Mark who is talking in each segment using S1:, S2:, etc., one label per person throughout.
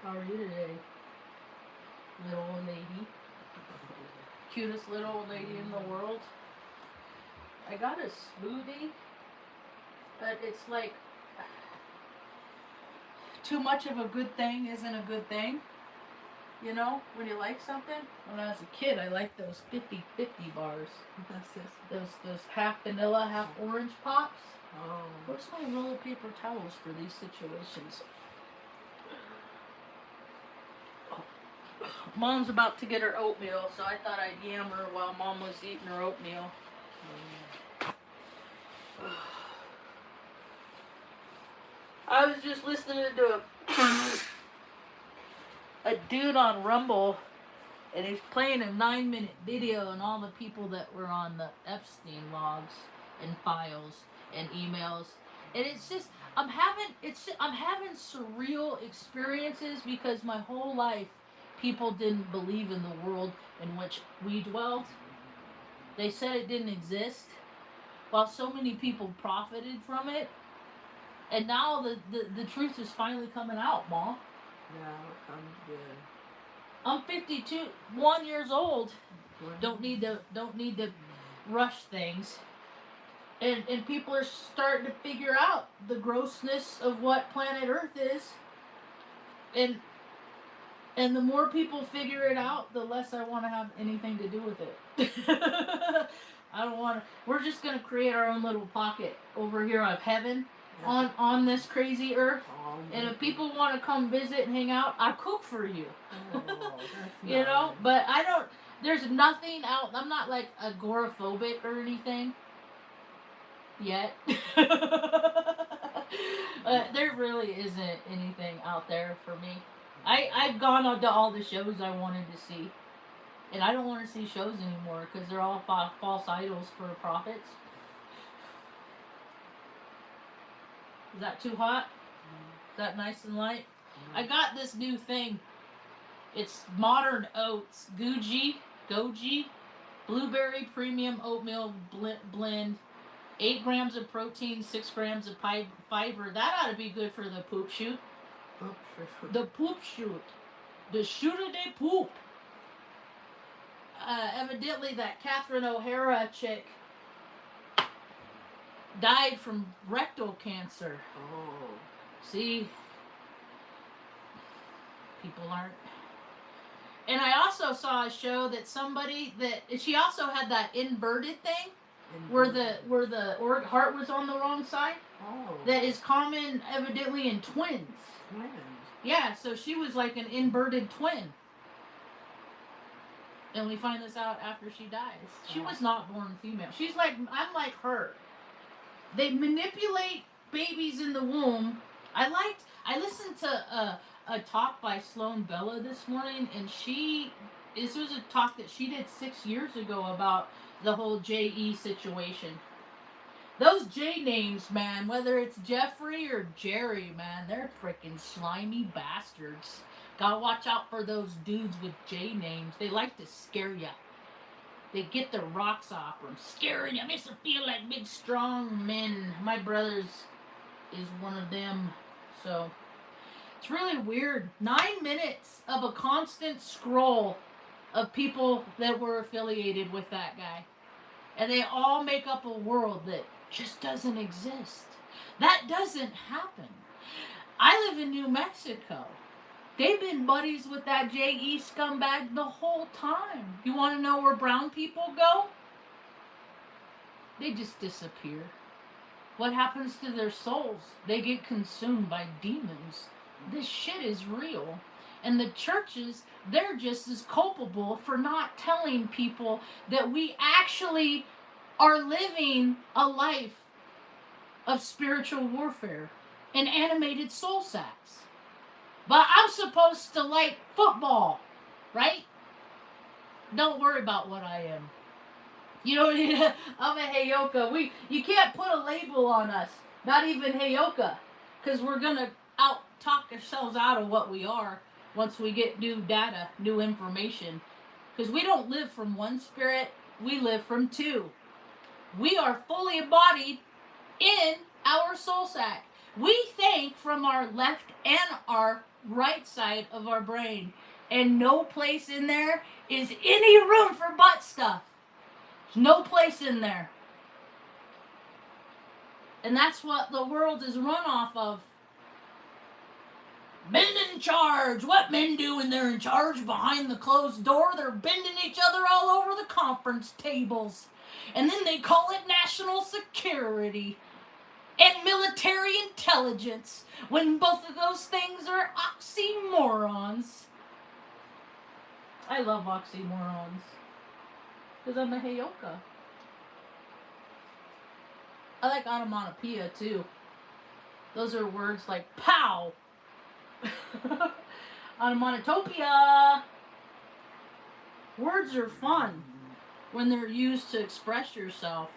S1: How are you today, little old lady? Cutest little old lady in the world. I got a smoothie, but it's like too much of a good thing isn't a good thing. You know, when you like something? When I was a kid, I liked those 50-50 bars.
S2: What's this?
S1: Those half vanilla, half orange pops.
S2: Oh.
S1: Where's my roll of paper towels for these situations? Mom's about to get her oatmeal, so I thought I'd yam her while Mom was eating her oatmeal. I was just listening to a dude on Rumble, and he's playing a 9-minute video on all the people that were on the Epstein logs and files and emails, and it's just I'm having surreal experiences because my whole life people didn't believe in the world in which we dwelled. They said it didn't exist, while so many people profited from it. And now the truth is finally coming out, Mom.
S2: Yeah, it comes good.
S1: I'm 51 years old. Don't need to rush things. And people are starting to figure out the grossness of what planet Earth is. And the more people figure it out, the less I want to have anything to do with it. I don't want to. We're just going to create our own little pocket over here of heaven on this crazy earth. And if people want to come visit and hang out, I cook for you.
S2: Oh,
S1: you know, but I don't. There's nothing out. I'm not like agoraphobic or anything yet. There really isn't anything out there for me. I've gone on to all the shows I wanted to see. And I don't want to see shows anymore because they're all false idols for profits. Is that too hot? Is that nice and light? I got this new thing. It's modern oats. Goji, blueberry premium oatmeal blend. 8 grams of protein, 6 grams of fiber. That ought to be good for the poop shoot. The poop shoot. The shoot of the poop. Evidently that Catherine O'Hara chick died from rectal cancer.
S2: Oh.
S1: See? People aren't. And I also saw a show that she also had that inverted thing where the heart was on the wrong side.
S2: Oh.
S1: That is common evidently in twins.
S2: Twins.
S1: Yeah, so she was like an inverted twin. And we find this out after she dies. She was not born female. I'm like her. They manipulate babies in the womb. I listened to a talk by Sloan Bella this morning, and this was a talk that she did 6 years ago about the whole J.E. situation. Those J names, man, whether it's Jeffrey or Jerry, man, they're freaking slimy bastards. Gotta watch out for those dudes with J names. They like to scare ya. They get the rocks off from scaring you. Makes them feel like big, strong men. My brother's is one of them. So, it's really weird. 9 minutes of a constant scroll of people that were affiliated with that guy. And they all make up a world that just doesn't exist. That doesn't happen. I live in New Mexico. They've been buddies with that J.E. scumbag the whole time. You want to know where brown people go? They just disappear. What happens to their souls? They get consumed by demons. This shit is real. And the churches, they're just as culpable for not telling people that we actually are living a life of spiritual warfare and animated soul sacks. But I'm supposed to like football, right? Don't worry about what I am. You don't need I'm a Heyoka. You can't put a label on us. Not even Heyoka. Because we're going to talk ourselves out of what we are once we get new data, new information. Because we don't live from one spirit. We live from two. We are fully embodied in our soul sack. We think from our left and our right side of our brain. And no place in there is any room for butt stuff. There's no place in there. And that's what the world is run off of. Men in charge. What men do when they're in charge behind the closed door? They're bending each other all over the conference tables. And then they call it national security and military intelligence, when both of those things are oxymorons. I love oxymorons because I'm a Heyoka. I like onomatopoeia too. Those are words like pow. Onomatopoeia. Words are fun when they're used to express yourself.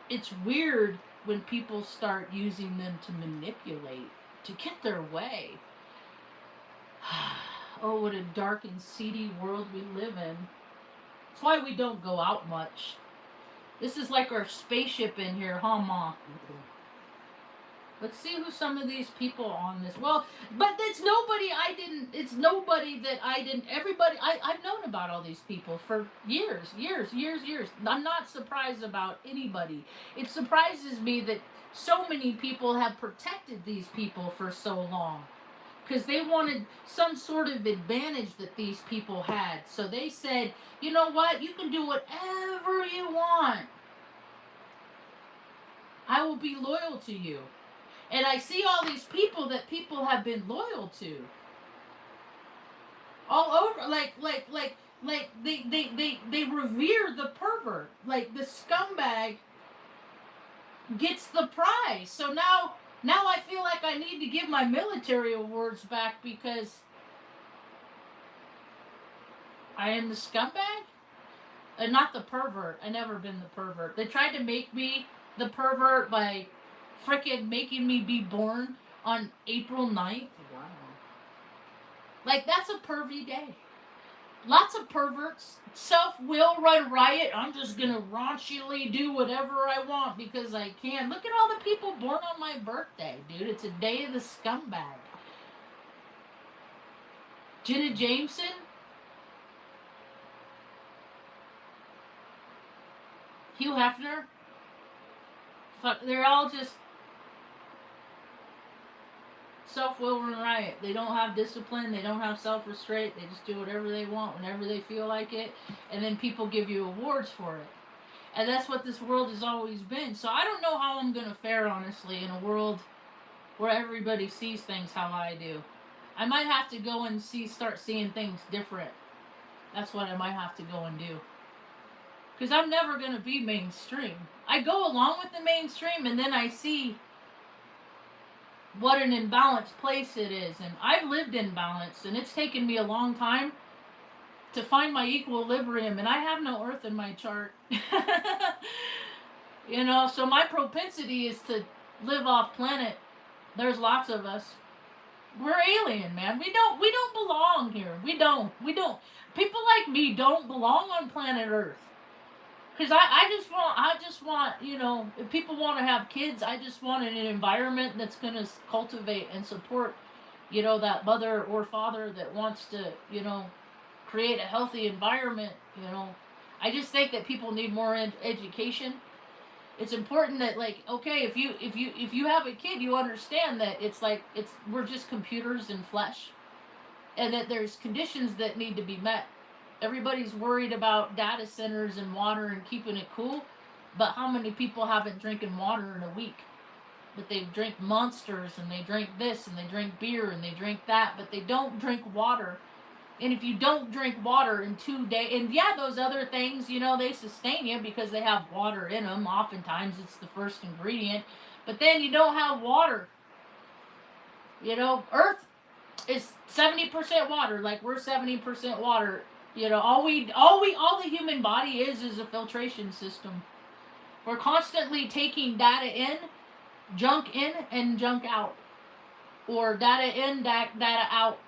S1: It's weird when people start using them to manipulate, to get their way. Oh, what a dark and seedy world we live in. That's why we don't go out much. This is like our spaceship in here, huh, Ma? Let's see who some of these people on this. Well, but it's nobody that I didn't. Everybody, I've known about all these people for years. I'm not surprised about anybody. It surprises me that so many people have protected these people for so long. Because they wanted some sort of advantage that these people had. So they said, you know what? You can do whatever you want. I will be loyal to you. And I see all these people that people have been loyal to. All over, like they revere the pervert. Like the scumbag gets the prize. So now I feel like I need to give my military awards back because I am the scumbag? And not the pervert. I never been the pervert. They tried to make me the pervert by frickin' making me be born on April 9th.
S2: Wow.
S1: Like, that's a pervy day. Lots of perverts, self-will, run riot. I'm just gonna raunchily do whatever I want because I can. Look at all the people born on my birthday, dude. It's a day of the scumbag. Jenna Jameson? Hugh Hefner? Fuck, they're all just self-will and riot. They don't have discipline. They don't have self-restraint. They just do whatever they want whenever they feel like it. And then people give you awards for it. And that's what this world has always been. So I don't know how I'm going to fare, honestly, in a world where everybody sees things how I do. I might have to go and start seeing things different. That's what I might have to go and do. Because I'm never going to be mainstream. I go along with the mainstream and then I see what an imbalanced place it is. And I've lived in balance, and it's taken me a long time to find my equilibrium, and I have no earth in my chart. You know, so my propensity is to live off planet. There's lots of us. We're alien, man. We don't belong here. We don't. People like me don't belong on planet Earth. Because I just want, you know, if people want to have kids, I just want an environment that's going to cultivate and support, you know, that mother or father that wants to, you know, create a healthy environment, you know. I just think that people need more education. It's important that, like, okay, if you have a kid, you understand that we're just computers and flesh, and that there's conditions that need to be met. Everybody's worried about data centers and water and keeping it cool, but how many people haven't drinking water in a week? But they drink Monsters, and they drink this, and they drink beer, and they drink that, but they don't drink water. And if you don't drink water in 2 days, and yeah, those other things, you know, they sustain you because they have water in them. Oftentimes it's the first ingredient, but then you don't have water. You know, Earth is 70% water, like we're 70% water. You know, all the human body is a filtration system. We're constantly taking data in, and junk out. Or data in, data out.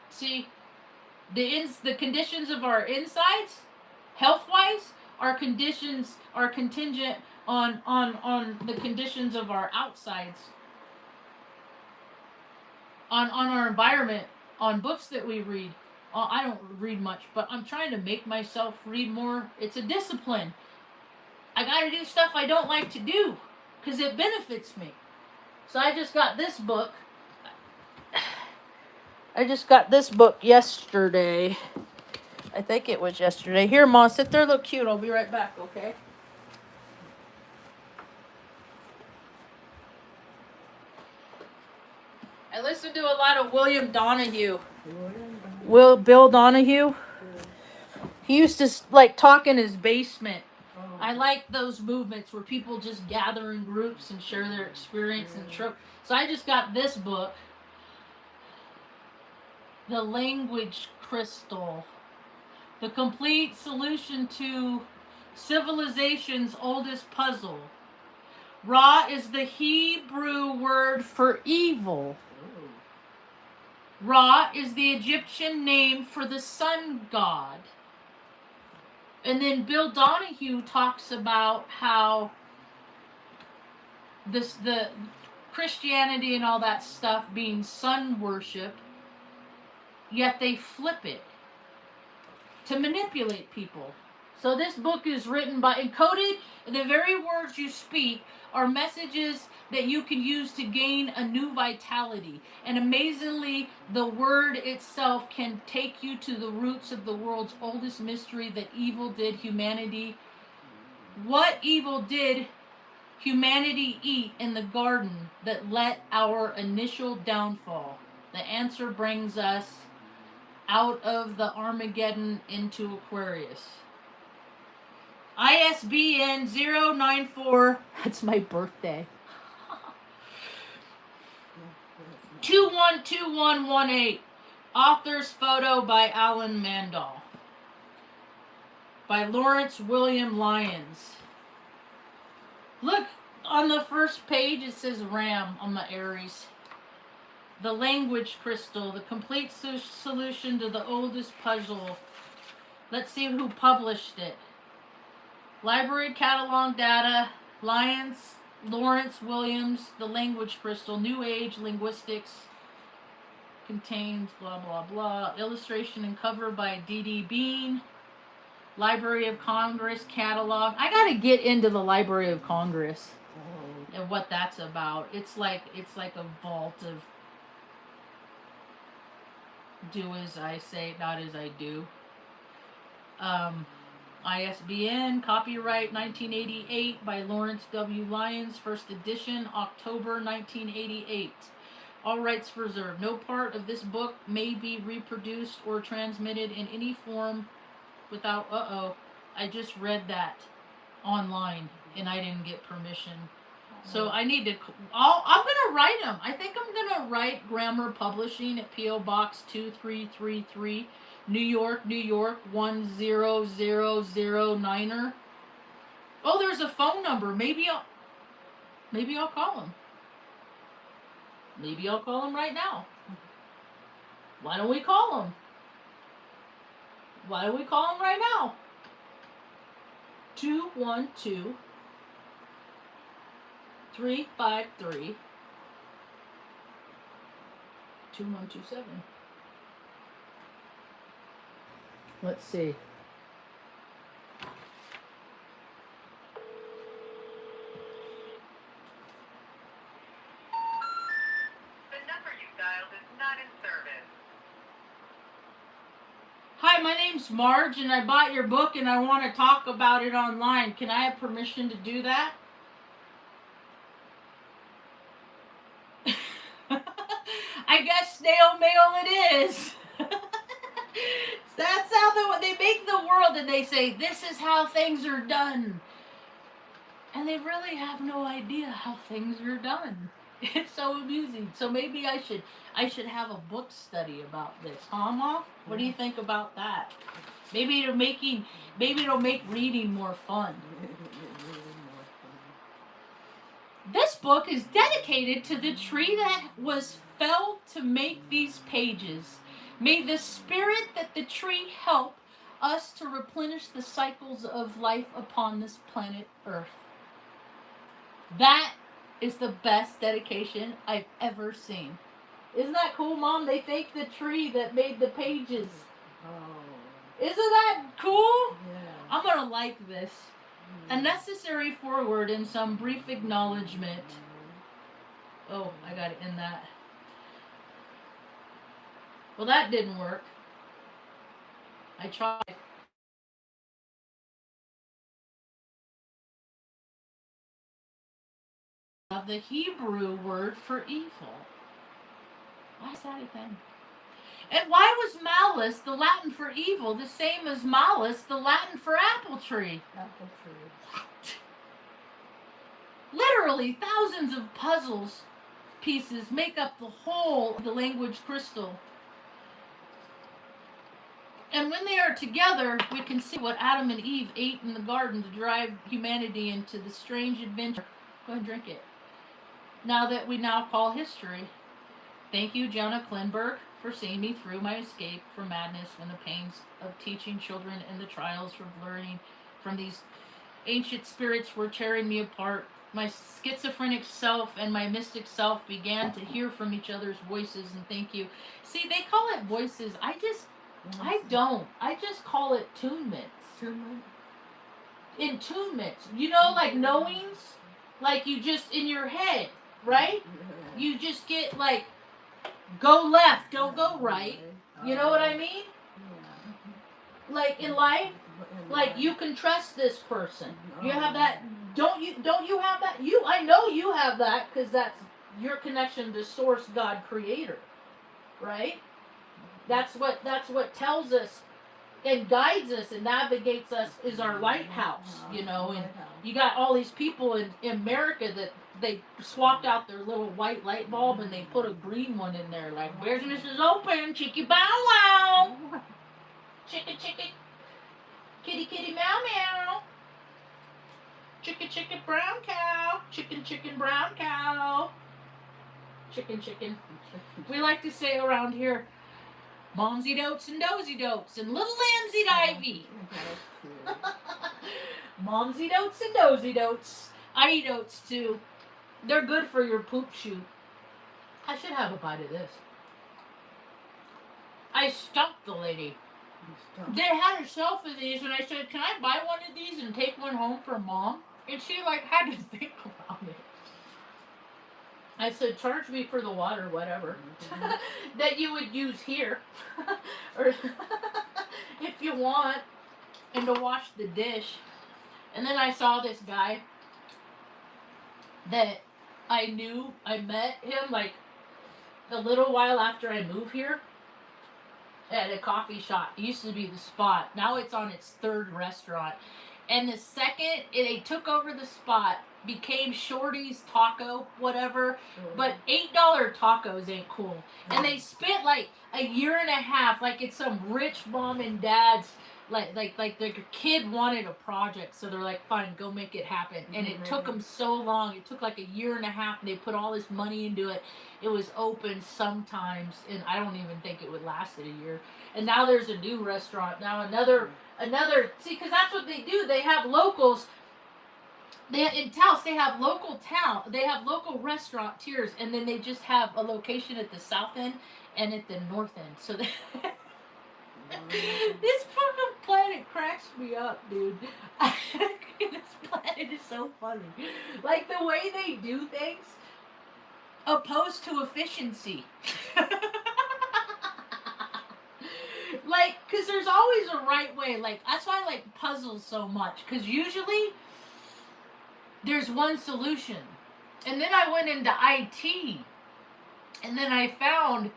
S1: See, the conditions of our insides, health-wise, are contingent on the conditions of our outsides. on our environment, on books that we read. I don't read much, but I'm trying to make myself read more. It's a discipline. I got to do stuff I don't like to do because it benefits me. So I just got this book. I just got this book yesterday. I think it was yesterday. Here, Mom, sit there, look cute. I'll be right back, okay? I listened to a lot of William Donahue. Bill Donahue. He used to like talk in his basement. I like those movements where people just gather in groups and share their experience and trope. So I just got this book, The Language Crystal, the complete solution to civilization's oldest puzzle. Ra is the Hebrew word for evil. Ra is the Egyptian name for the sun god. And then Bill Donahue talks about how the Christianity and all that stuff being sun worship, yet they flip it to manipulate people. So this book is written by, encoded, the very words you speak are messages that you can use to gain a new vitality. And amazingly, the word itself can take you to the roots of the world's oldest mystery, that evil did humanity. What evil did humanity eat in the garden that led our initial downfall? The answer brings us out of the Armageddon into Aquarius. ISBN 094, that's my birthday, 212118. Author's photo by Alan Mandel. By Lawrence William Lyons. Look, on the first page it says Ram on the Aries. The Language Crystal, the complete solution to the oldest puzzle. Let's see who published it. Library Catalog Data, Lyons, Lawrence Williams, The Language Crystal, New Age Linguistics, contains blah blah blah. Illustration and cover by D.D. Bean. Library of Congress catalog. I gotta get into the Library of Congress and what that's about. It's like a vault of do as I say, not as I do. ISBN, copyright 1988 by Lawrence W. Lyons, first edition, October 1988. All rights reserved. No part of this book may be reproduced or transmitted in any form without, I just read that online and I didn't get permission. So I need to, I'm going to write them. I think I'm going to write Grammar Publishing at P.O. Box 2333, New York, 10009er. Oh, there's a phone number. Maybe I'll call them. Maybe I'll call them right now. Why don't we call them? Why don't we call them right now? 212 353 2127. Let's see.
S3: The number you dialed is not in service.
S1: Hi, my name's Marge, and I bought your book, and I want to talk about it online. Can I have permission to do that? I guess snail mail it is. That's how they make the world, and they say, this is how things are done. And they really have no idea how things are done. It's so amusing. So maybe I should have a book study about this, huh, Mom? What do you think about that? Maybe it'll make reading more fun. This book is dedicated to the tree that was felled to make these pages. May the spirit that the tree help us to replenish the cycles of life upon this planet Earth. That is the best dedication I've ever seen. Isn't that cool, Mom? They thank the tree that made the pages.
S2: Oh.
S1: Isn't that cool?
S2: Yeah.
S1: I'm gonna like this. A necessary foreword and some brief acknowledgement. Oh, I gotta end that. Well, that didn't work. I tried. The Hebrew word for evil. Why is that a thing? And why was malice, the Latin for evil, the same as malus, the Latin for apple tree?
S2: Apple tree.
S1: Literally, thousands of puzzles pieces make up the whole of the language crystal. And when they are together, we can see what Adam and Eve ate in the garden to drive humanity into the strange adventure. Go ahead and drink it. Now that we now call history. Thank you, Jonah Klinberg, for seeing me through my escape from madness and the pains of teaching children and the trials of learning from these ancient spirits were tearing me apart. My schizophrenic self and my mystic self began to hear from each other's voices, and thank you. See, they call it voices. I don't. I just call it tunements. Entunements. You know, like knowings? Like you just, in your head, right? You just get like, go left, don't go right. You know what I mean? Like in life, like you can trust this person. You have that. Don't you have that? I know you have that because that's your connection to Source, God, Creator, right? That's what tells us and guides us and navigates us is our lighthouse, you know. And you got all these people in America that they swapped out their little white light bulb and they put a green one in there. Like, where's Mrs. Open? Chicky bow wow. Chicken, chicken. Kitty, kitty, meow, meow. Chicken, chicken, brown cow. Chicken, chicken, brown cow. Chicken, chicken. We like to say around here, Moms eat oats and dozy dotes and little lambs eat ivy. Moms eat oats and dozy dotes. I eat oats too. They're good for your poop chute. I should have a bite of this. I stumped the lady. They had a shelf of these and I said, can I buy one of these and take one home for Mom? And she like had to think about it. I said, charge me for the water, whatever, that you would use here, or if you want, and to wash the dish. And then I saw this guy that I met him like a little while after I moved here at a coffee shop. It used to be the Spot. Now it's on its third restaurant. And the second they took over the Spot, became Shorty's Taco, whatever. But $8 tacos ain't cool. And they spent like a year and a half, like it's some rich mom and dad's, like their kid wanted a project, so they're like, fine, go make it happen. And it took them so long. It took like a year and a half, and they put all this money into it. It was open sometimes, and I don't even think it would last it a year. And now there's a new restaurant. Now another. See, because that's what they do. They have locals. In Taos, they have they have local restaurateurs, and then they just have a location at the south end and at the north end. So this fucking planet cracks me up, dude. This planet is so funny. Like the way they do things, opposed to efficiency. Like, because there's always a right way. Like, that's why I like puzzles so much. Because usually, there's one solution. And then I went into IT. And then I found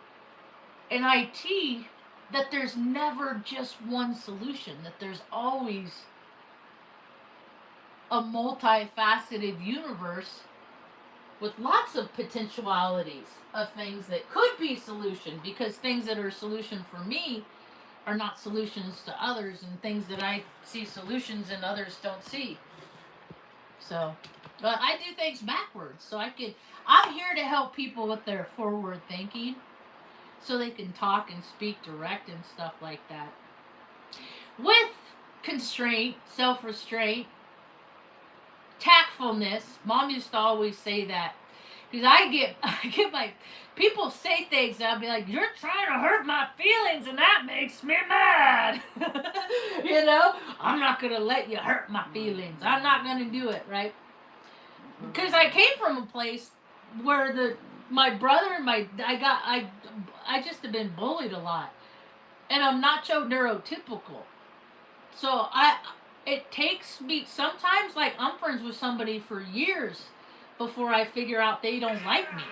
S1: in IT that there's never just one solution. That there's always a multifaceted universe with lots of potentialities of things that could be solution. Because things that are solution for me are not solutions to others, and things that I see solutions and others don't see. So, but I do things backwards, so I'm here to help people with their forward thinking, so they can talk and speak direct and stuff like that. With constraint, self-restraint, tactfulness. Mom used to always say that. Because I get my people say things and I'll be like, "You're trying to hurt my feelings, and that makes me mad." You know, I'm not gonna let you hurt my feelings. I'm not gonna do it, right? Because I came from a place where my brother and I just have been bullied a lot, and I'm not so neurotypical. So it takes me sometimes, like, I'm friends with somebody for years before I figure out they don't like me.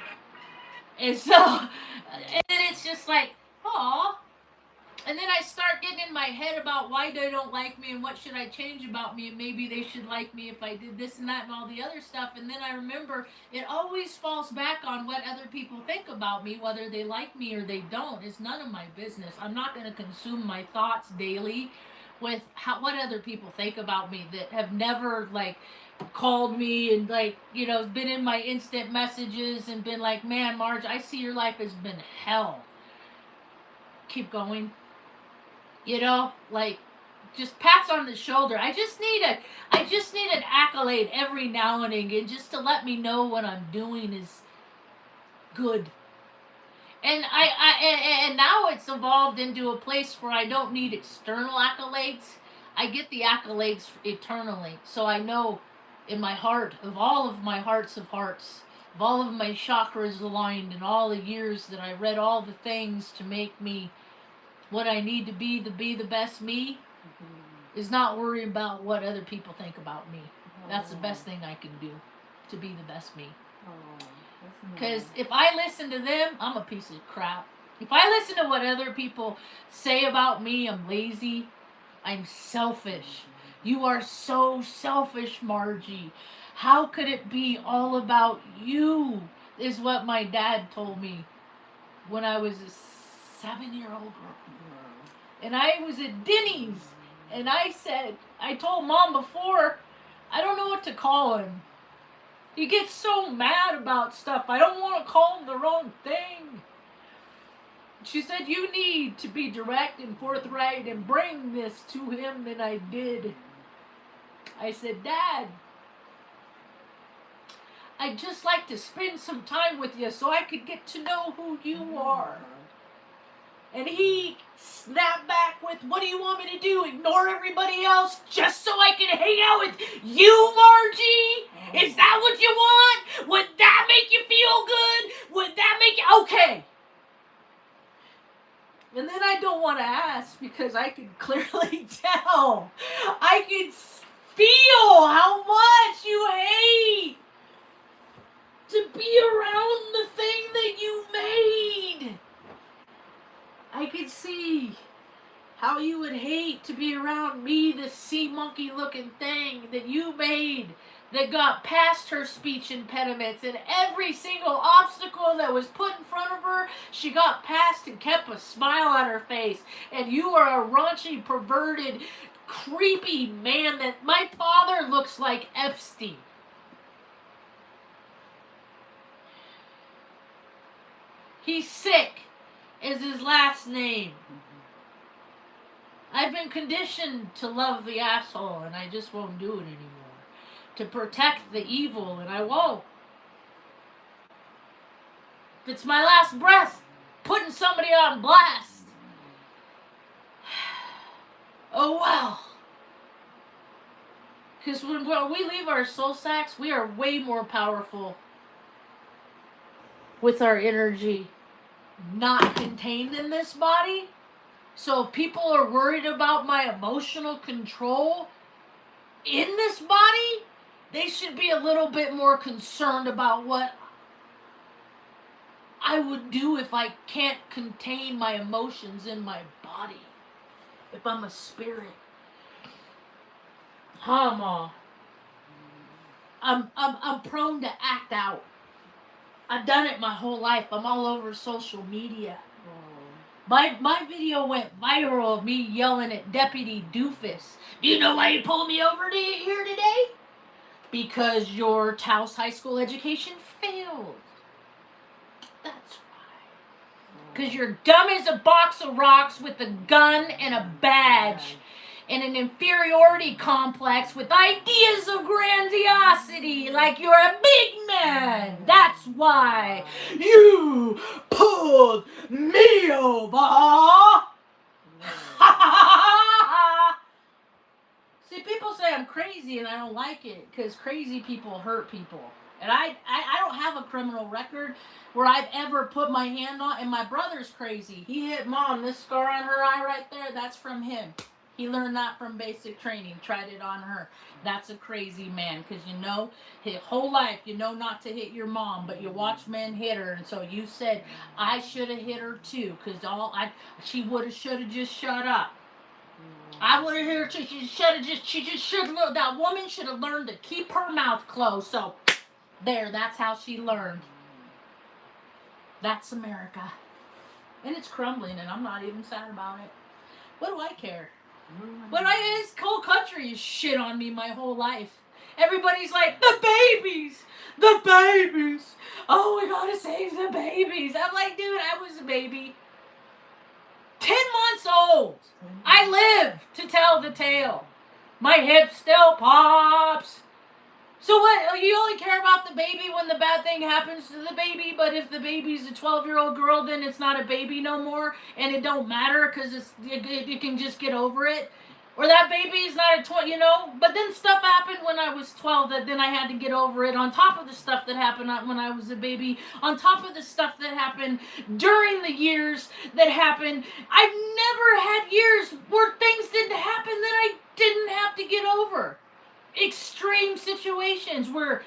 S1: And so, and then it's just like, aw. And then I start getting in my head about why they don't like me and what should I change about me, and maybe they should like me if I did this and that and all the other stuff. And then I remember it always falls back on what other people think about me, whether they like me or they don't. It's none of my business. I'm not going to consume my thoughts daily with what other people think about me that have never, like, called me and, like, you know, been in my instant messages and been like, "Man, Marge, I see your life has been hell. Keep going." You know, like, just pats on the shoulder. I just need an accolade every now and again, just to let me know what I'm doing is good. And and now it's evolved into a place where I don't need external accolades. I get the accolades eternally. So I know in my heart, of all of my hearts of hearts, of all of my chakras aligned, and all the years that I read all the things to make me what I need to be the best me, is not worry about what other people think about me. That's the best thing I can do, to be the best me. Because if I listen to them, I'm a piece of crap. If I listen to what other people say about me, I'm lazy. I'm selfish. You are so selfish, Margie. How could it be all about you? Is what my dad told me when I was a 7-year-old girl. And I was at Denny's, and I told Mom before, I don't know what to call him. He gets so mad about stuff. I don't want to call him the wrong thing. She said, "You need to be direct and forthright and bring this to him," and I did. I said, "Dad, I'd just like to spend some time with you so I could get to know who you are." And he snapped back with, "What do you want me to do? Ignore everybody else just so I can hang out with you, Margie? Is that what you want? Would that make you feel good? Would that make you..." Okay. And then I don't want to ask because I can clearly tell. I can feel how much you hate to be around the thing that you made. I could see how you would hate to be around me, this sea monkey looking thing that you made, that got past her speech impediments, and every single obstacle that was put in front of her, she got past and kept a smile on her face. And you are a raunchy, perverted, creepy man that my father looks like Epstein. He's sick is his last name. I've been conditioned to love the asshole, and I just won't do it anymore. To protect the evil, and I won't. If it's my last breath, putting somebody on blast, oh well. Because when we leave our soul sacks, we are way more powerful with our energy not contained in this body. So if people are worried about my emotional control in this body, they should be a little bit more concerned about what I would do if I can't contain my emotions in my body. If I'm a spirit. I'm prone to act out. I've done it my whole life. I'm all over social media. My video went viral of me yelling at Deputy Doofus. "Do you know why you pulled me over here today? Because your Taos High School education failed. That's why. Because you're dumb as a box of rocks with a gun and a badge. and an inferiority complex with ideas of grandiosity, like you're a big man. That's why you pulled me over. See, people say I'm crazy and I don't like it because crazy people hurt people. And I don't have a criminal record where I've ever put my hand on, and my brother's crazy. He hit mom. This scar on her eye right there, that's from him. He learned that from basic training, tried it on her. That's a crazy man, because you know, his whole life, you know not to hit your mom, but you watch men hit her, and so you said, I should have hit her too, because she would have, should have just shut up. I would have hit her too. She just should have, that woman should have learned to keep her mouth closed, so there, that's how she learned. That's America. And it's crumbling, and I'm not even sad about it. What do I care? This whole country has shit on me my whole life. Everybody's like, the babies! The babies! Oh, we gotta save the babies. I'm like, dude, I was a baby. 10 months old. I live to tell the tale. My hip still pops. So what, you only care about the baby when the bad thing happens to the baby, but if the baby's a 12-year-old girl, then it's not a baby no more, and it don't matter because you can just get over it? Or that baby's not a 20, you know? But then stuff happened when I was 12 that then I had to get over it, on top of the stuff that happened when I was a baby, on top of the stuff that happened during the years that happened. I've never had years where things didn't happen that I didn't have to get over. Extreme situations where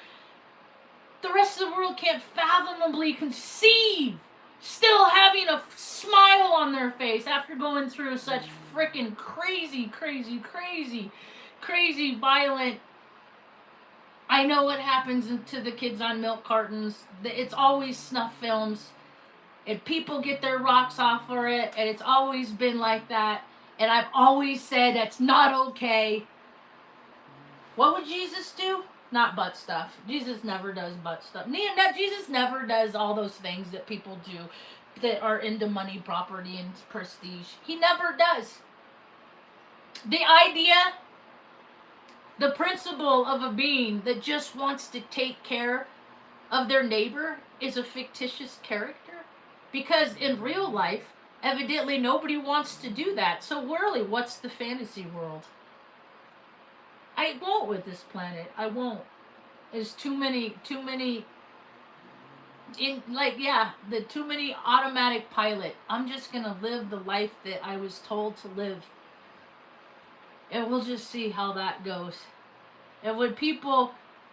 S1: the rest of the world can't fathomably conceive still having a smile on their face after going through such freaking crazy violent. I know what happens to the kids on milk cartons. It's always snuff films, and people get their rocks off for it, and it's always been like that, and I've always said that's not okay. What would Jesus do? Not butt stuff. Jesus never does butt stuff. Jesus never does all those things that people do that are into money, property, and prestige. He never does. The idea, the principle of a being that just wants to take care of their neighbor is a fictitious character. Because in real life, evidently nobody wants to do that. So really, what's the fantasy world? I won't with this planet. I won't. There's too many too many automatic pilot. I'm just gonna live the life that I was told to live. And we'll just see how that goes. And when people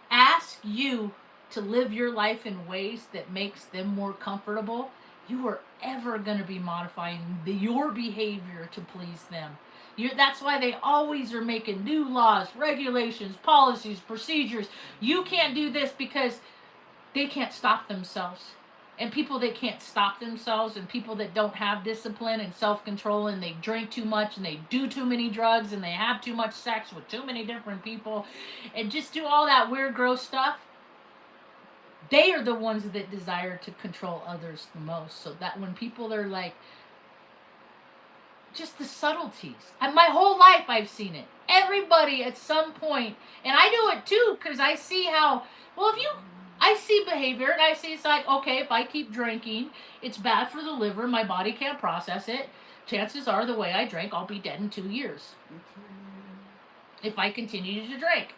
S1: ask you to live your life in ways that makes them more comfortable, you are ever gonna be modifying your behavior to please them. That's why they always are making new laws, regulations, policies, procedures. You can't do this because they can't stop themselves. And people that can't stop themselves, and people that don't have discipline and self-control, and they drink too much, and they do too many drugs, and they have too much sex with too many different people, and just do all that weird, gross stuff, they are the ones that desire to control others the most. So that when people are like, just the subtleties. My whole life I've seen it. Everybody at some point, and I do it too, because I see how, I see behavior, and I see it's like, okay, if I keep drinking, it's bad for the liver, my body can't process it. Chances are the way I drink, I'll be dead in 2 years. If I continue to drink.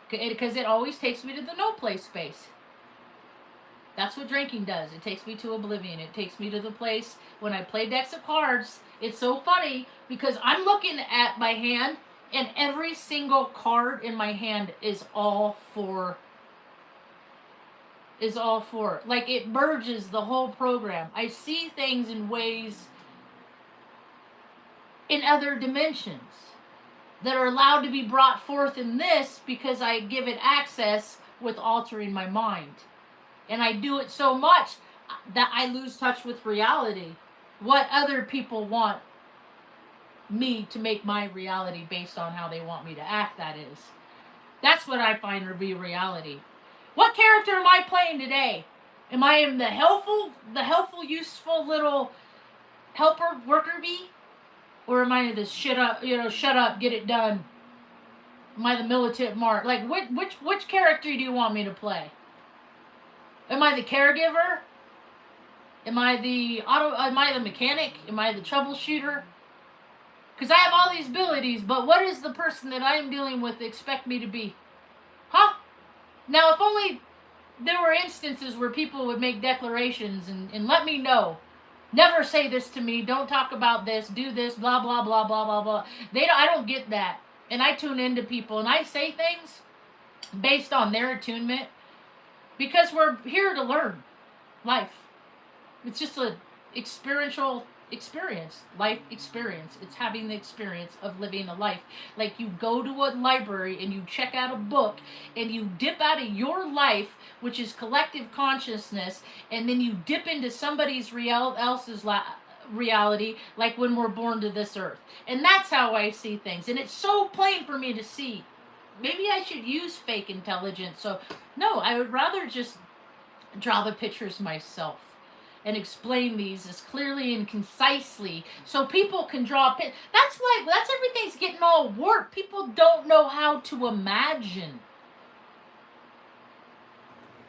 S1: Because it always takes me to the no place space. That's what drinking does. It takes me to oblivion. It takes me to the place when I play decks of cards. It's so funny because I'm looking at my hand, and every single card in my hand is all for. Like, it merges the whole program. I see things in ways in other dimensions that are allowed to be brought forth in this because I give it access with altering my mind. And I do it so much that I lose touch with reality. What other people want me to make my reality based on how they want me to act, that is. That's what I find to be reality. What character am I playing today? Am I in the helpful, useful little helper, worker bee? Or am I the shut up, get it done? Am I the militant Marge? Like, which character do you want me to play? Am I the caregiver? Am I the mechanic? Am I the troubleshooter? Because I have all these abilities, but what is the person that I am dealing with expect me to be? Huh? Now, if only there were instances where people would make declarations and let me know. Never say this to me. Don't talk about this. Do this. Blah, blah, blah, blah, blah, blah. I don't get that. And I tune into people and I say things based on their attunement because we're here to learn life. It's just a experiential experience, life experience. It's having the experience of living a life. Like you go to a library and you check out a book and you dip out of your life, which is collective consciousness, and then you dip into somebody's else's reality, like when we're born to this earth. And that's how I see things. And it's so plain for me to see. Maybe I should use fake intelligence. So, no, I would rather just draw the pictures myself and explain these as clearly and concisely so people can draw that's everything's getting all warped. People don't know how to imagine.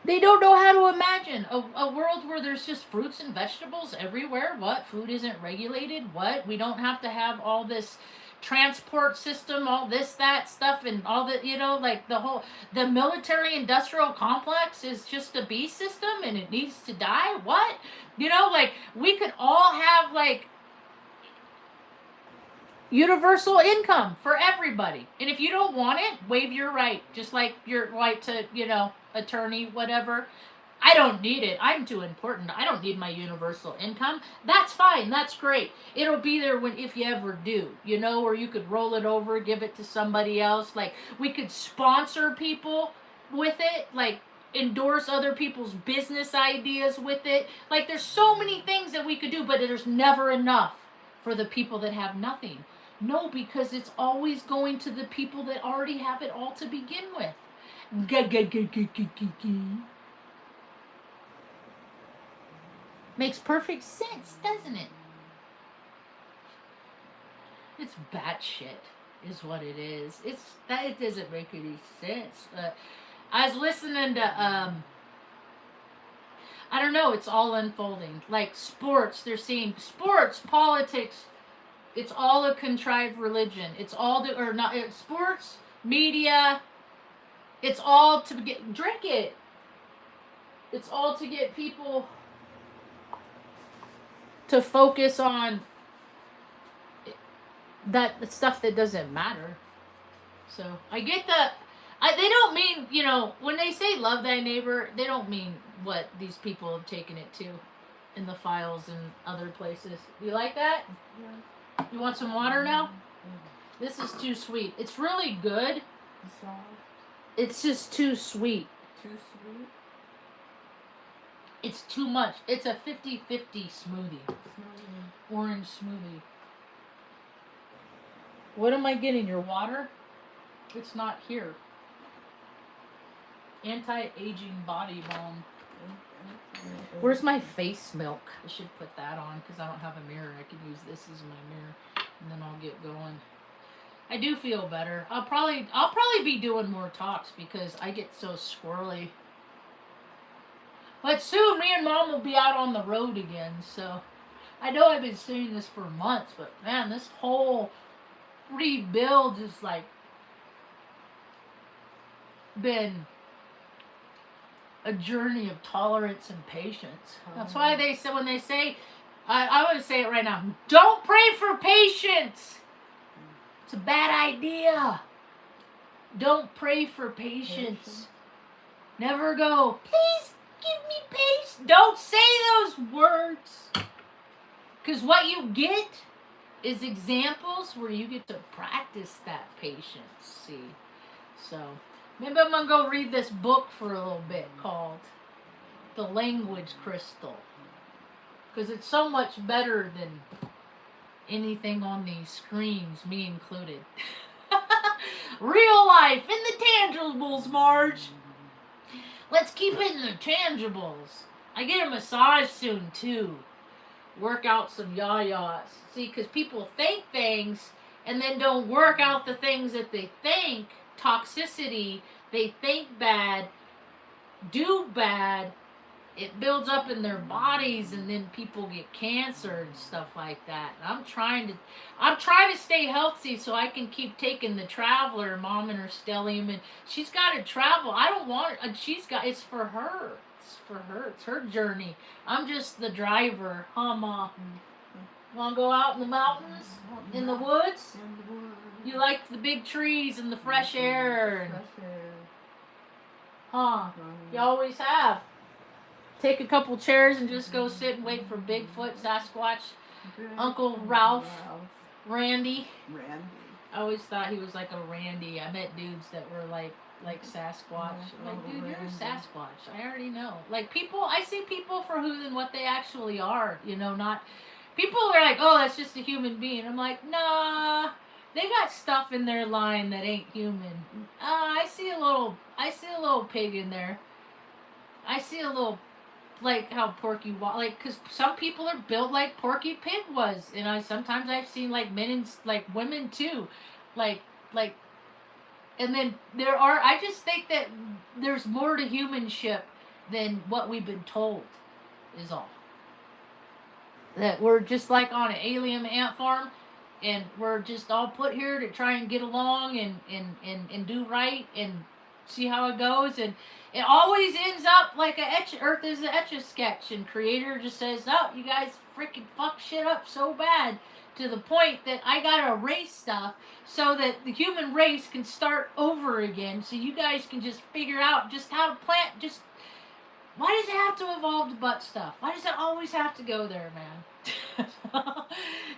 S1: They don't know how to imagine a world where there's just fruits and vegetables everywhere. What? Food isn't regulated? What? We don't have to have all this transport system, all this, that stuff, and all that, like the military industrial complex is just a beast system and it needs to die? What? Like we could all have like universal income for everybody. And if you don't want it, waive your right. Just like your right to, attorney, whatever. I don't need it. I'm too important. I don't need my universal income. That's fine. That's great. It'll be there if you ever do, or you could roll it over, give it to somebody else. Like we could sponsor people with it, like endorse other people's business ideas with it. Like there's so many things that we could do, but there's never enough for the people that have nothing. No, because it's always going to the people that already have it all to begin with. Makes perfect sense, doesn't it? It's batshit, is what it is. It doesn't make any sense. I was listening to I don't know. It's all unfolding. Like sports, they're seeing sports, politics. It's all a contrived religion. It's all sports, media. It's all to drink it. It's all to get people to focus on that stuff that doesn't matter. So I get that. They don't mean, when they say love thy neighbor, they don't mean what these people have taken it to in the files and other places. You like that?
S2: Yeah.
S1: You want some water now? This is too sweet. It's really good.
S2: Soft.
S1: It's just too sweet.
S2: Too sweet?
S1: It's too much. It's a 50-50 smoothie. Orange smoothie. What am I getting? Your water? It's not here. Anti-aging body balm. Where's my face milk? I should put that on because I don't have a mirror. I could use this as my mirror, and then I'll get going. I do feel better. I'll probably be doing more talks because I get so squirrely. But soon, me and Mom will be out on the road again. So I know I've been saying this for months, but man, this whole rebuild is like been a journey of tolerance and patience. That's why they say, when they say, I want to say it right now, don't pray for patience. It's a bad idea. Don't pray for patience. Never go, please give me patience. Don't say those words. Because what you get is examples where you get to practice that patience, see? So maybe I'm going to go read this book for a little bit called The Language Crystal. Because it's so much better than anything on these screens, me included. Real life, in the tangibles, Marge. Let's keep it in the tangibles. I get a massage soon, too. work out some yah-yahs. See, because people think things and then don't work out the things that they think. Toxicity, they think bad, do bad, it builds up in their bodies, and then people get cancer and stuff like that. And I'm trying to stay healthy so I can keep taking the Traveler, Mom and her stellium, and she's got to travel. I don't want it. It's for her. It's for her. It's her journey. I'm just the driver. Huh, Ma? Want to go out in the mountains, in the woods? You like the big trees and the fresh air, huh? You always have. Take a couple chairs and just go sit and wait for Bigfoot, Sasquatch, Uncle Ralph, Randy. I always thought he was like a Randy. I met dudes that were like Sasquatch. Like, dude, you're a Sasquatch. I already know. Like, people, I see people for who and what they actually are. You know, not people are like, oh, that's just a human being. I'm like, nah, they got stuff in their line that ain't human. I see a little pig in there. I see a little, like how Porky like, because some people are built like Porky Pig was, and sometimes I've seen like men and like women too, like, and then I just think that there's more to humanship than what we've been told, is all. That we're just like on an alien ant farm, and we're just all put here to try and get along and do right and see how it goes, and it always ends up like Earth is an Etch-a-Sketch, and Creator just says, "Oh, you guys freaking fuck shit up so bad to the point that I gotta erase stuff so that the human race can start over again. So you guys can just figure out just how to plant. Just why does it have to evolve to butt stuff? Why does it always have to go there, man?"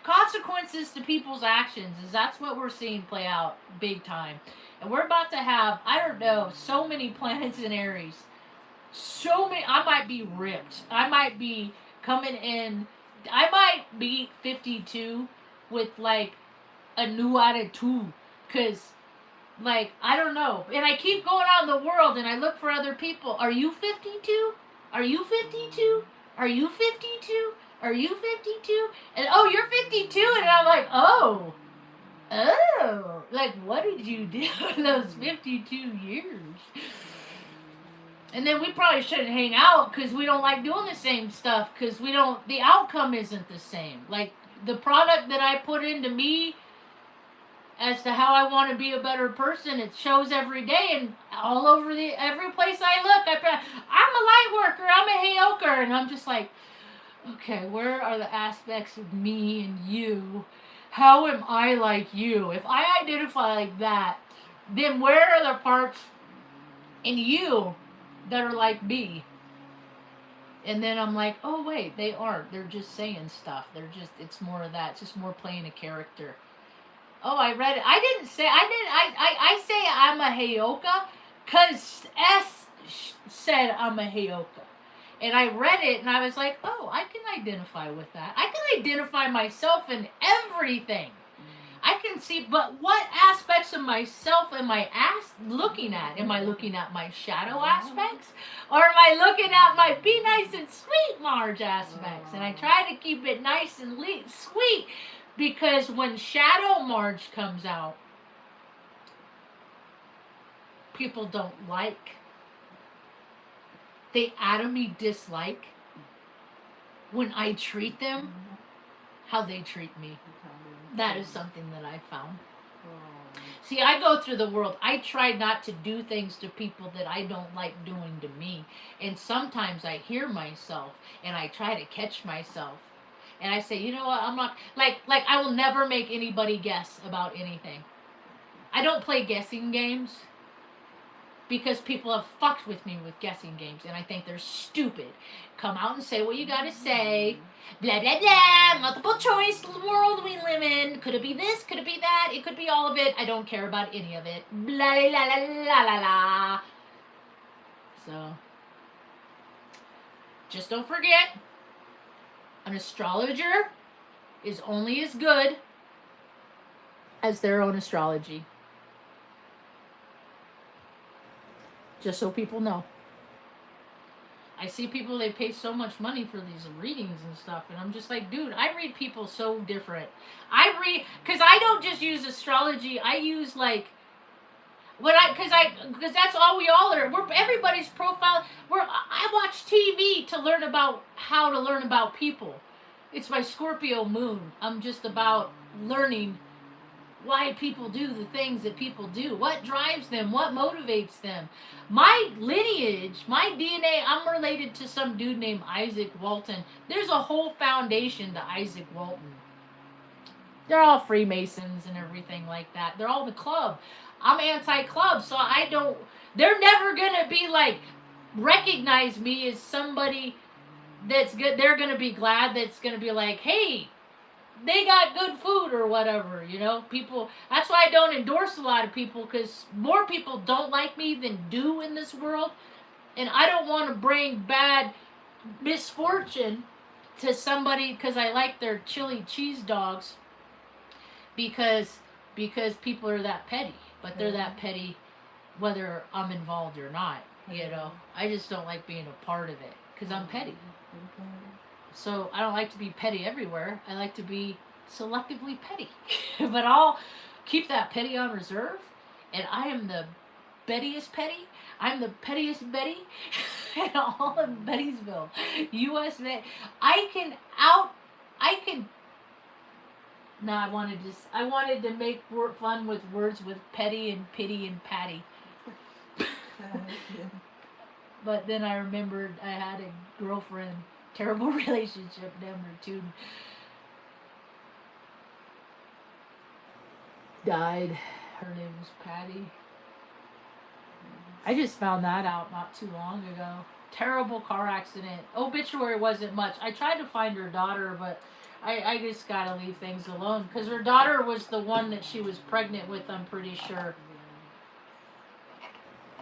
S1: Consequences to people's actions that's what we're seeing play out big time. And we're about to have, I don't know, so many planets in Aries. So many. I might be ripped. I might be coming in. I might be 52 with like a new attitude. Because, like, I don't know. And I keep going out in the world and I look for other people. Are you 52? Are you 52? Are you 52? Are you 52? And oh, you're 52? And I'm like, oh, like, what did you do in those 52 years? And then we probably shouldn't hang out because we don't like doing the same stuff because the outcome isn't the same. Like, the product that I put into me as to how I want to be a better person, it shows every day, and all over every place I look, I'm a light worker, I'm a Heyoker, and I'm just like, okay, where are the aspects of me and you? How am I like you? If I identify like that, then where are the parts in you that are like me? And then I'm like, oh wait, they aren't. They're just saying stuff. It's more of that. It's just more playing a character. Oh, I read it. I say I'm a Heyoka because S said I'm a Heyoka. And I read it and I was like, oh, I can identify with that. I can identify myself in everything. I can see, but what aspects of myself am I looking at? Am I looking at my shadow aspects? Or am I looking at my be nice and sweet Marge aspects? And I try to keep it nice and sweet because when Shadow Marge comes out, people don't like. They atomy dislike when I treat them how they treat me. That is something that I found. See, I go through the world. I try not to do things to people that I don't like doing to me. And sometimes I hear myself and I try to catch myself. And I say, you know what, I'm not, like I will never make anybody guess about anything. I don't play guessing games. Because people have fucked with me with guessing games, and I think they're stupid. Come out and say what you gotta say. Blah, blah, blah. Multiple choice world we live in. Could it be this? Could it be that? It could be all of it. I don't care about any of it. Blah, la, la, la, la, la. So, just don't forget, an astrologer is only as good as their own astrology. Just so people know. I see people, they pay so much money for these readings and stuff, and I'm just like, dude, I read people so different. Because I don't just use astrology, I use like, because that's all we all are. Everybody's profile. I watch TV to learn about how to learn about people. It's my Scorpio moon. I'm just about learning why people do the things that people do. What drives them? What motivates them? My lineage, my DNA, I'm related to some dude named Isaac Walton. There's a whole foundation to Isaac Walton. They're all Freemasons and everything like that. They're all the club. I'm anti-club, so I don't... They're never going to be like, recognize me as somebody that's good. They're going to be glad that's going to be like, hey, they got good food or whatever, you know? People... That's why I don't endorse a lot of people, because more people don't like me than do in this world. And I don't want to bring bad misfortune to somebody because I like their chili cheese dogs. Because people are that petty. But they're that petty whether I'm involved or not, you know. I just don't like being a part of it because I'm petty. So I don't like to be petty everywhere. I like to be selectively petty. But I'll keep that petty on reserve. And I am the pettiest petty. I'm the pettiest Betty in all of Bettysville. U.S. I can... No, I wanted to make fun with words with petty and pity and patty. But then I remembered I had a girlfriend, terrible relationship, number 2. Died. Her name was Patty. I just found that out not too long ago. Terrible car accident. Obituary wasn't much. I tried to find her daughter, but I just gotta leave things alone. Because her daughter was the one that she was pregnant with, I'm pretty sure.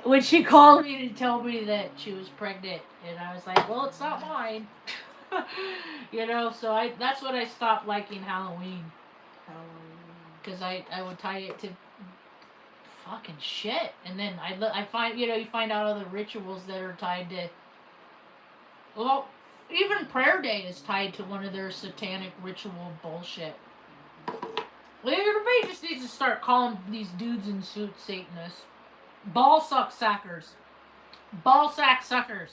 S1: When she called me to tell me that she was pregnant. And I was like, well, it's not mine. You know, so that's when I stopped liking Halloween. Because I would tie it to fucking shit. And then I find, you find out all the rituals that are tied to... Well... Even prayer day is tied to one of their satanic ritual bullshit. Everybody just needs to start calling these dudes in suits Satanists. Ball suckers. Ball sack suckers.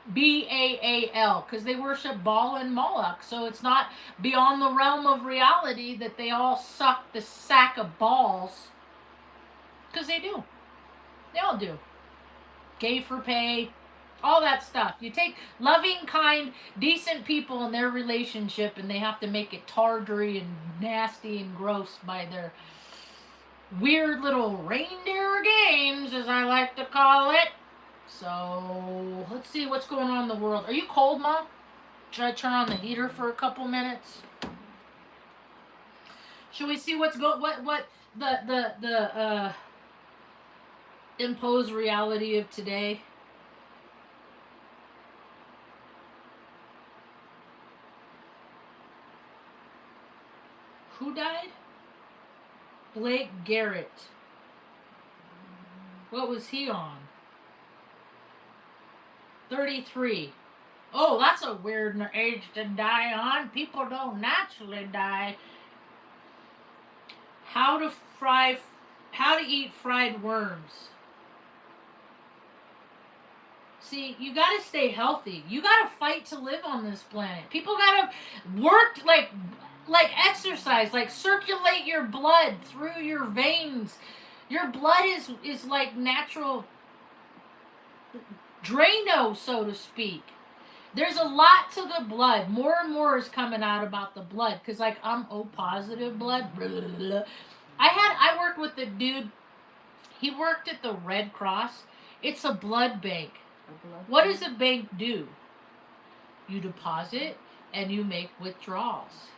S1: Baal. Because they worship Baal and Moloch. So it's not beyond the realm of reality that they all suck the sack of balls. Because they do. They all do. Gay for pay. All that stuff. You take loving, kind, decent people in their relationship and they have to make it tawdry and nasty and gross by their weird little reindeer games, as I like to call it. So, let's see what's going on in the world. Are you cold, Ma? Should I turn on the heater for a couple minutes? Should we see what the imposed reality of today? Who died? Blake Garrett. What was he on? 33. Oh, that's a weird age to die on. People don't naturally die. How to eat fried worms. See, you gotta stay healthy. You gotta fight to live on this planet. People gotta work like exercise, like circulate your blood through your veins. Your blood is like natural Drano, so to speak. There's a lot to the blood. More and more is coming out about the blood. Because, like, I'm O positive blood. I worked with a dude. He worked at the Red Cross. It's a blood bank. What does a bank do? You deposit and you make withdrawals.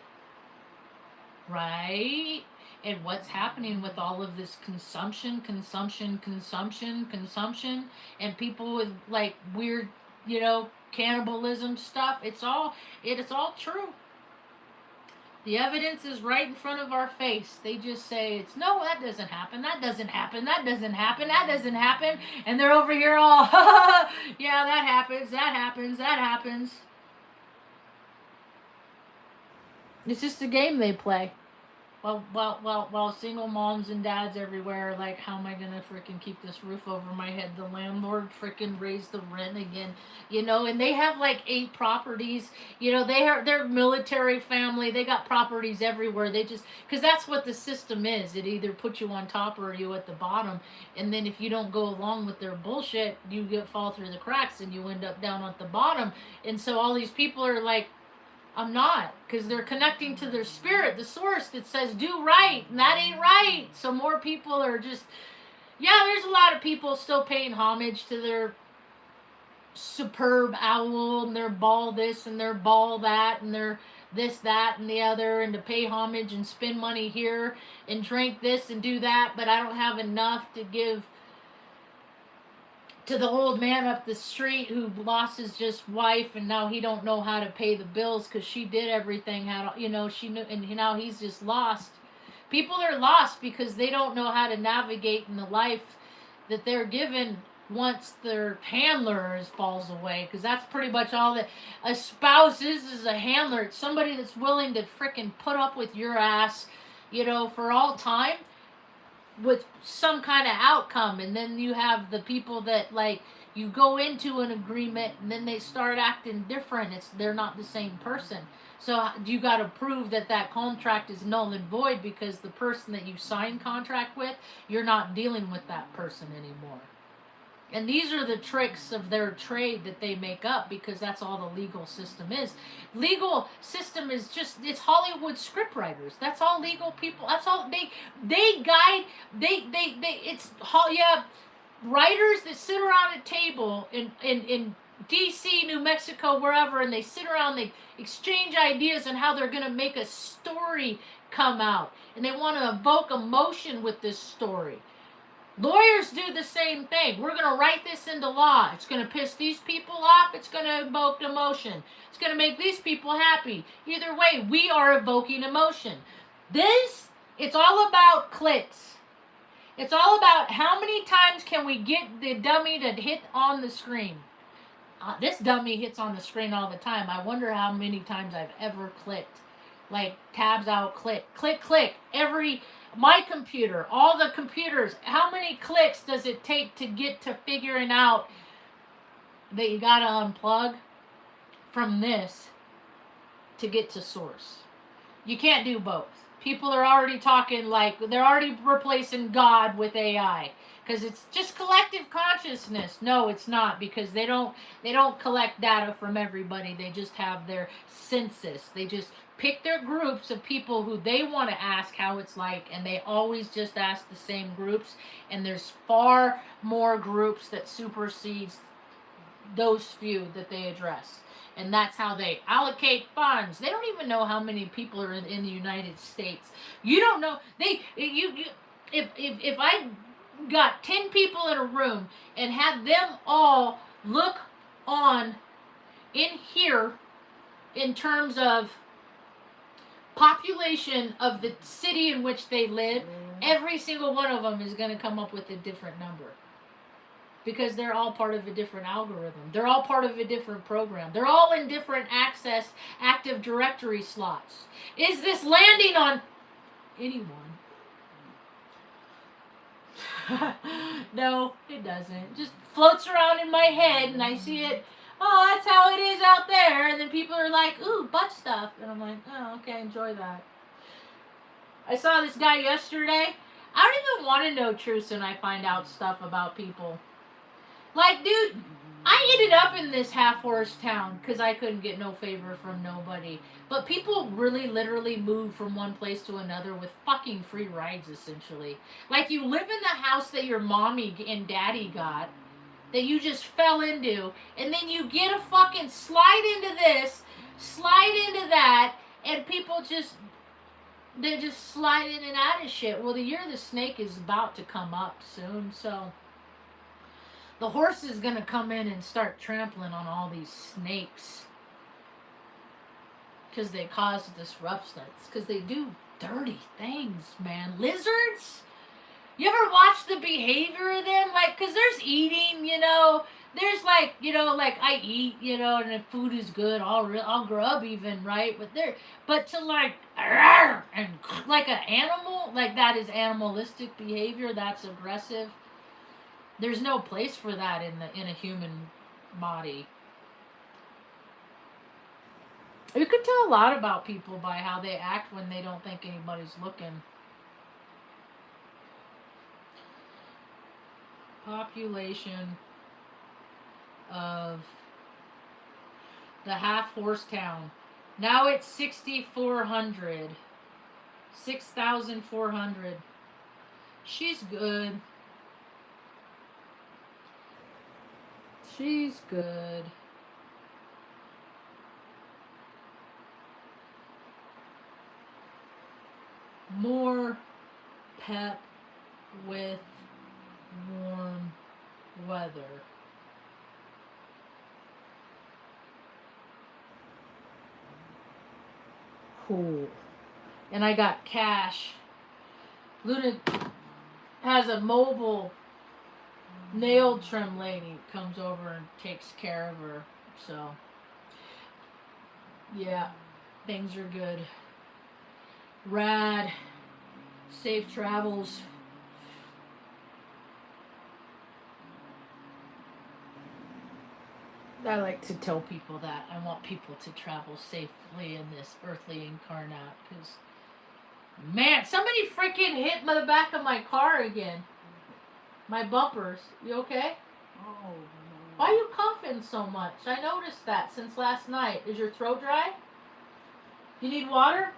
S1: Right? And what's happening with all of this consumption, and people with like weird, cannibalism stuff, it's all true. The evidence is right in front of our face. They just say, it's no, that doesn't happen, that doesn't happen, that doesn't happen, that doesn't happen. And they're over here all, yeah, that happens, that happens, that happens. It's just a game they play. While single moms and dads everywhere are like, how am I gonna freaking keep this roof over my head? The landlord freaking raised the rent again, and they have like 8 properties. They're military family. They got properties everywhere. They just, because that's what the system is. It either puts you on top or you at the bottom. And then if you don't go along with their bullshit, you fall through the cracks and you end up down at the bottom. And so all these people are like, I'm not, because they're connecting to their spirit, the source that says do right, and that ain't right. So more people are just, there's a lot of people still paying homage to their superb owl and their ball this and their ball that and their this, that, and the other, and to pay homage and spend money here and drink this and do that, but I don't have enough to give to the old man up the street who lost his just wife, and now he don't know how to pay the bills because she did everything. She knew, and now he's just lost. People are lost because they don't know how to navigate in the life that they're given once their handler falls away. Because that's pretty much all that a spouse is a handler. It's somebody that's willing to frickin' put up with your ass, for all time, with some kind of outcome. And then you have the people that, like, you go into an agreement and then they start acting different. They're not the same person. So you got to prove that contract is null and void, because the person that you sign contract with, you're not dealing with that person anymore. And these are the tricks of their trade that they make up, because that's all the legal system is. Legal system is just, it's Hollywood scriptwriters. That's all legal people. That's all they guide. It's writers that sit around a table in DC, New Mexico, wherever, and they sit around, they exchange ideas on how they're going to make a story come out. And they want to evoke emotion with this story. Lawyers do the same thing. We're going to write this into law. It's going to piss these people off. It's going to evoke emotion. It's going to make these people happy. Either way, we are evoking emotion. It's all about clicks. It's all about how many times can we get the dummy to hit on the screen. This dummy hits on the screen all the time. I wonder how many times I've ever clicked. Like, tabs out, click, click, click. My computer, all the computers, how many clicks does it take to get to figuring out that you gotta unplug from this to get to source? You can't do both. People are already talking like they're already replacing God with AI, because it's just collective consciousness. No, it's not, because they don't collect data from everybody. They just have their census. They just pick their groups of people who they want to ask how it's like, and they always just ask the same groups, and there's far more groups that supersedes those few that they address. And that's how they allocate funds. They don't even know how many people are in the United States. You don't know. If I got 10 people in a room and had them all look on in here in terms of population of the city in which they live, every single one of them is going to come up with a different number, because they're all part of a different algorithm. They're all part of a different program. They're all in different access Active Directory slots. Is this landing on anyone? No, it doesn't. It just floats around in my head and I see it. Oh, that's how it is out there. And then people are like, ooh, butt stuff. And I'm like, oh, okay, enjoy that. I saw this guy yesterday. I don't even want to know truths when I find out stuff about people. Like, dude, I ended up in this half-horse town because I couldn't get no favor from nobody. But people really literally move from one place to another with fucking free rides, essentially. Like, you live in the house that your mommy and daddy got, that you just fell into, and then you get a fucking slide into this, slide into that, and people they just slide in and out of shit. Well, the year of the snake is about to come up soon, so the horse is going to come in and start trampling on all these snakes. because they cause disruptions. Because they do dirty things, man. Lizards? You ever watch the behavior of them? Like, because there's eating, you know. There's like, you know, like I eat, you know, and if food is good, I'll grub even, right? But to like, and like an animal, like that is animalistic behavior. That's aggressive. There's no place for that in a human body. You can tell a lot about people by how they act when they don't think anybody's looking. Population of the half-horse town. Now it's 6,400. 6,400. She's good. She's good. More pep with warm weather. Cool. And I got cash. Luna has a mobile nail trim lady comes over and takes care of her. So, yeah, things are good. Rad. Safe travels. I like to tell people that. I want people to travel safely in this earthly incarnate. Because, man, somebody freaking hit the back of my car again. My bumpers. You okay?
S2: Oh.
S1: Why are you coughing so much? I noticed that since last night. Is your throat dry? You need water?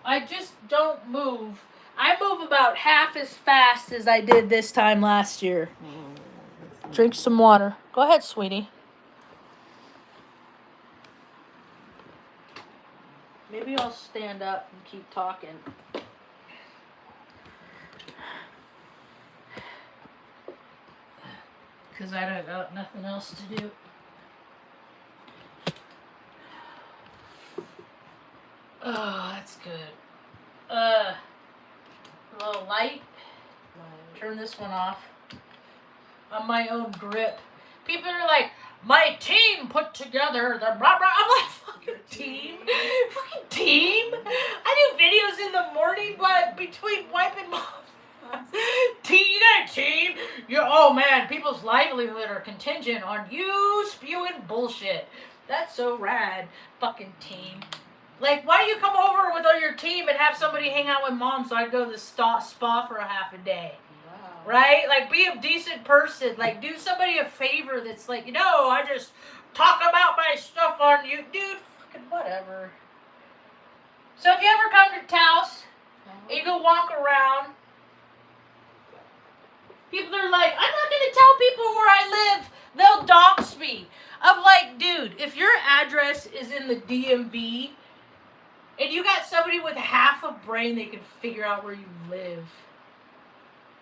S1: I just don't move. I move about half as fast as I did this time last year. Drink some water. Go ahead, sweetie. Maybe I'll stand up and keep talking. Because I don't got nothing else to do. Oh, that's good. A little light. Turn this one off. On my own grip. People are like, my team put together the blah blah. I'm like, fucking team? Fucking team? I do videos in the morning, but between wiping my team, you got a team? Oh man, people's livelihood are contingent on you spewing bullshit. That's so rad. Fucking team. Like, why do you come over with all your team and have somebody hang out with mom so I'd go to the spa for a half a day? Wow. Right? Like, be a decent person. Like, do somebody a favor that's like, I just talk about my stuff on you. Dude, fucking whatever. So if you ever come to Taos, you go walk around, people are like, I'm not going to tell people where I live. They'll dox me. I'm like, dude, if your address is in the DMV, and you got somebody with half a brain that can figure out where you live.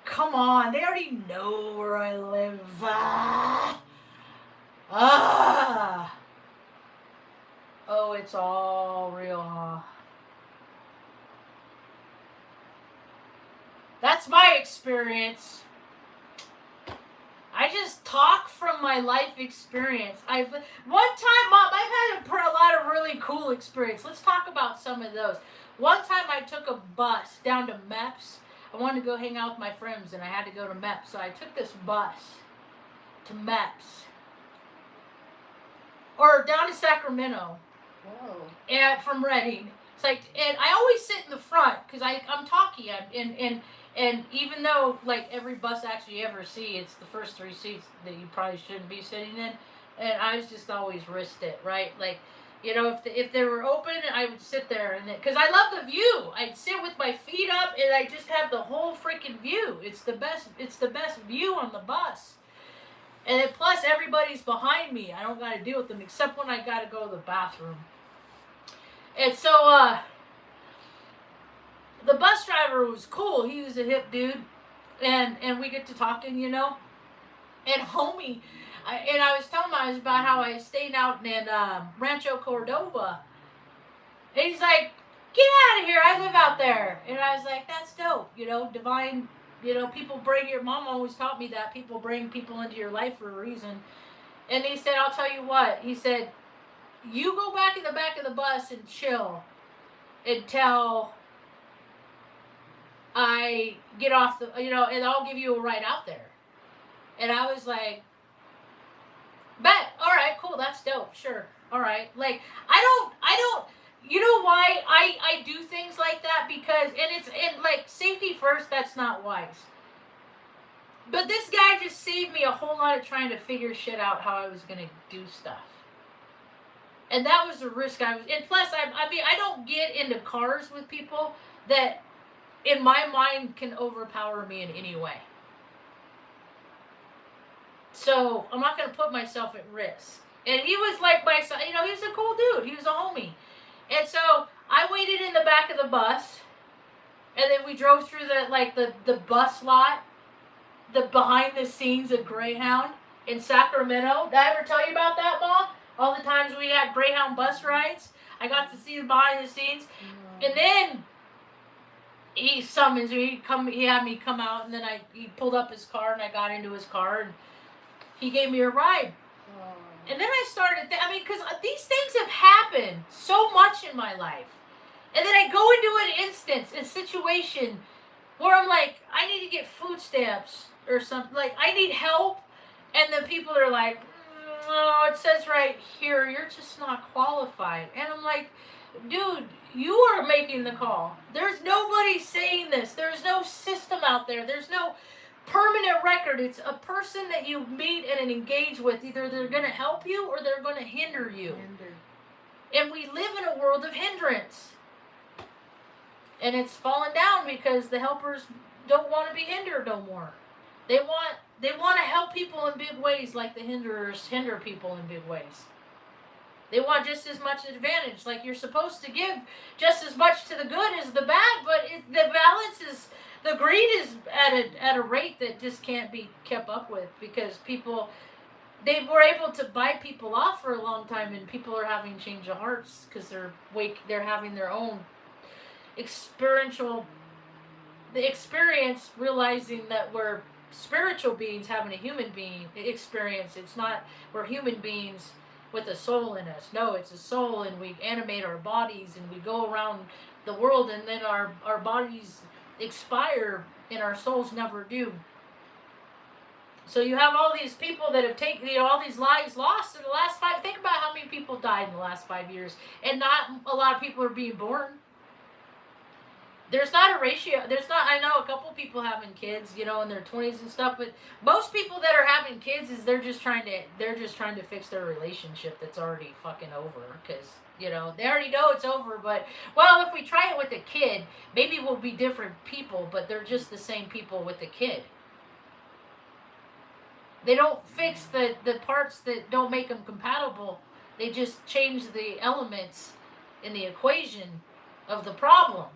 S1: Come on, they already know where I live. Oh, it's all real, huh? That's my experience. I just talk from my life experience. One time, Mom, I've had a lot of really cool experience. Let's talk about some of those. One time I took a bus down to MEPS. I wanted to go hang out with my friends, and I had to go to MEPS. So I took this bus to MEPS. Or down to Sacramento.
S2: Whoa.
S1: And from Redding. It's like, and I always sit in the front, because I'm talky. And even though, like, every bus actually you ever see, it's the first 3 seats that you probably shouldn't be sitting in. And I just always risked it, right? Like, if they were open, I would sit there. Because I love the view. I'd sit with my feet up, and I just have the whole freaking view. It's the best view on the bus. And plus, everybody's behind me. I don't got to deal with them, except when I got to go to the bathroom. And so, the bus driver was cool. He was a hip dude. and we get to talking, you know. And homie, I was telling him I was about how I stayed out in Rancho Cordova. And he's like, get out of here, I live out there. And I was like, that's dope, you know, divine, you know, people bring your, mom always taught me that people bring people into your life for a reason. And he said, I'll tell you what, he said, you go back in the back of the bus and chill until I get off the, you know, and I'll give you a ride out there. And I was like, bet, all right, cool, that's dope, sure, all right. Like, I don't, you know why I do things like that? Because, and like, safety first, that's not wise. But this guy just saved me a whole lot of trying to figure shit out how I was going to do stuff. And that was the risk I was, and plus, I mean, I don't get into cars with people that, in my mind, can overpower me in any way. So, I'm not going to put myself at risk. And he was like my son, you know, he was a cool dude. He was a homie. And so, I waited in the back of the bus. And then we drove through the bus lot. The behind the scenes of Greyhound in Sacramento. Did I ever tell you about that, Mom? All the times we had Greyhound bus rides. I got to see the behind the scenes. And then he summons me. He had me come out, and then he pulled up his car, and I got into his car, and he gave me a ride. And then I started, because these things have happened so much in my life. And then I go into an instance, a situation where I'm like, I need to get food stamps or something. Like, I need help. And then people are like, no, it says right here, you're just not qualified. And I'm like, dude, you are making the call. There's nobody saying this. There's no system out there. There's no permanent record. It's a person that you meet and engage with. Either they're going to help you or they're going to hinder you. And we live in a world of hindrance. And it's fallen down because the helpers don't want to be hindered no more. They want to help people in big ways like the hinderers hinder people in big ways. They want just as much advantage. Like, you're supposed to give just as much to the good as the bad, but the balance is, the greed is at a rate that just can't be kept up with because people, they were able to buy people off for a long time, and people are having change of hearts because they're having their own experience, realizing that we're spiritual beings having a human being experience. It's not, we're human beings with a soul in us. No, it's a soul, and we animate our bodies, and we go around the world, and then our bodies expire, and our souls never do. So you have all these people that have taken, all these lives lost in the last 5, think about how many people died in the last 5 years, and not a lot of people are being born. There's not a ratio. I know a couple people having kids, in their 20s and stuff, but most people that are having kids they're just trying to fix their relationship that's already fucking over, because, they already know it's over, but, well, if we try it with a kid, maybe we'll be different people, but they're just the same people with the kid. They don't fix the parts that don't make them compatible. They just change the elements in the equation of the problem.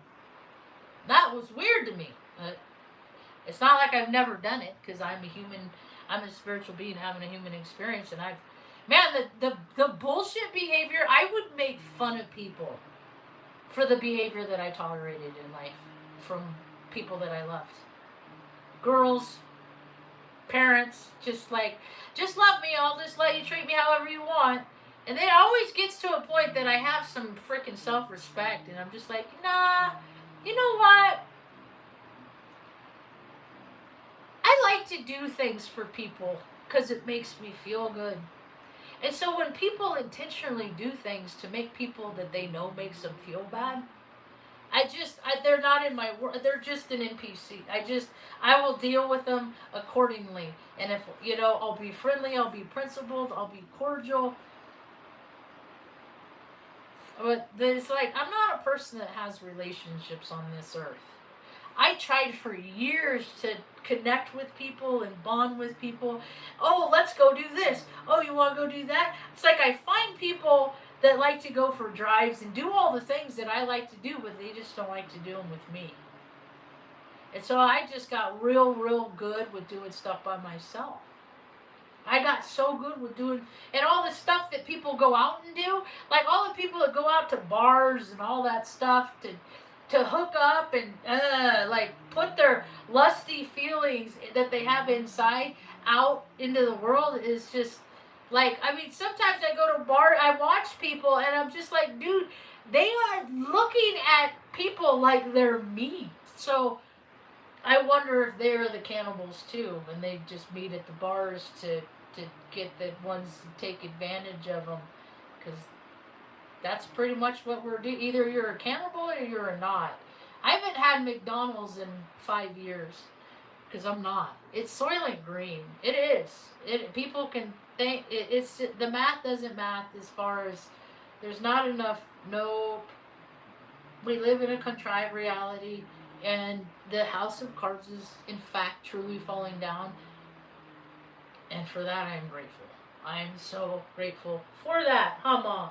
S1: That was weird to me. But it's not like I've never done it, because I'm a human, I'm a spiritual being having a human experience, and the bullshit behavior, I would make fun of people for the behavior that I tolerated in life from people that I loved. Girls, parents, just love me, I'll just let you treat me however you want. And then it always gets to a point that I have some freaking self-respect, and I'm just like, nah, you know what? I like to do things for people because it makes me feel good. And so when people intentionally do things to make people that they know makes them feel bad, they're not in my world. They're just an NPC. I will deal with them accordingly. And if, I'll be friendly, I'll be principled, I'll be cordial. But it's like, I'm not a person that has relationships on this earth. I tried for years to connect with people and bond with people. Oh, let's go do this. Oh, you want to go do that? It's like I find people that like to go for drives and do all the things that I like to do, but they just don't like to do them with me. And so I just got real good with doing stuff by myself. I got so good with doing, and all the stuff that people go out and do, like all the people that go out to bars and all that stuff to hook up and like put their lusty feelings that they have inside out into the world is just like, I mean, sometimes I go to bar, I watch people and I'm just like, dude, they are looking at people like they're meat. So I wonder if they're the cannibals too, and they just meet at the bars to get the ones to take advantage of them, because that's pretty much what we're doing. Either you're a cannibal or you're not. I haven't had McDonald's in 5 years because I'm not. It's Soylent Green. It is. People can think it's the math doesn't math as far as there's not enough. No, we live in a contrived reality, and the house of cards is in fact truly falling down. And for that, I'm grateful. I'm so grateful for that, huh, Mom?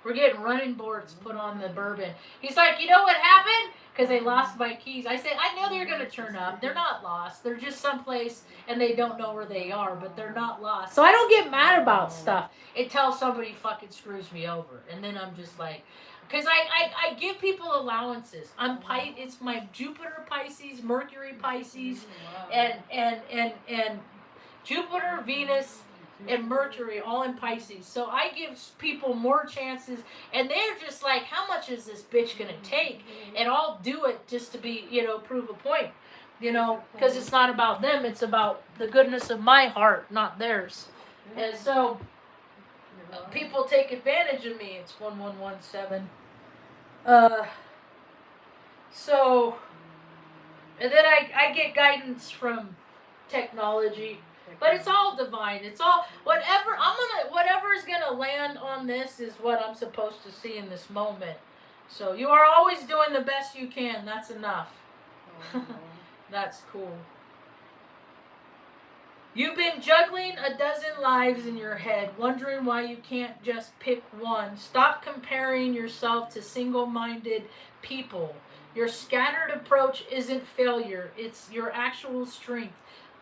S1: We're getting running boards put on the bourbon. He's like, you know what happened? Because they lost my keys. I said, I know they're going to turn up. They're not lost. They're just someplace, and they don't know where they are, but they're not lost. So I don't get mad about stuff until somebody fucking screws me over. And then I'm just like, because I give people allowances. It's my Jupiter Pisces, Mercury Pisces, and Jupiter, Venus, and Mercury all in Pisces. So I give people more chances, and they're just like, how much is this bitch gonna take? And I'll do it just to be, prove a point, because it's not about them, it's about the goodness of my heart, not theirs. And so people take advantage of me. It's 1117. So, and then I get guidance from technology. But it's all divine. It's all whatever is gonna land on this is what I'm supposed to see in this moment. So you are always doing the best you can. That's enough. That's cool. You've been juggling a dozen lives in your head, wondering why you can't just pick one. Stop comparing yourself to single-minded people. Your scattered approach isn't failure. It's your actual strength.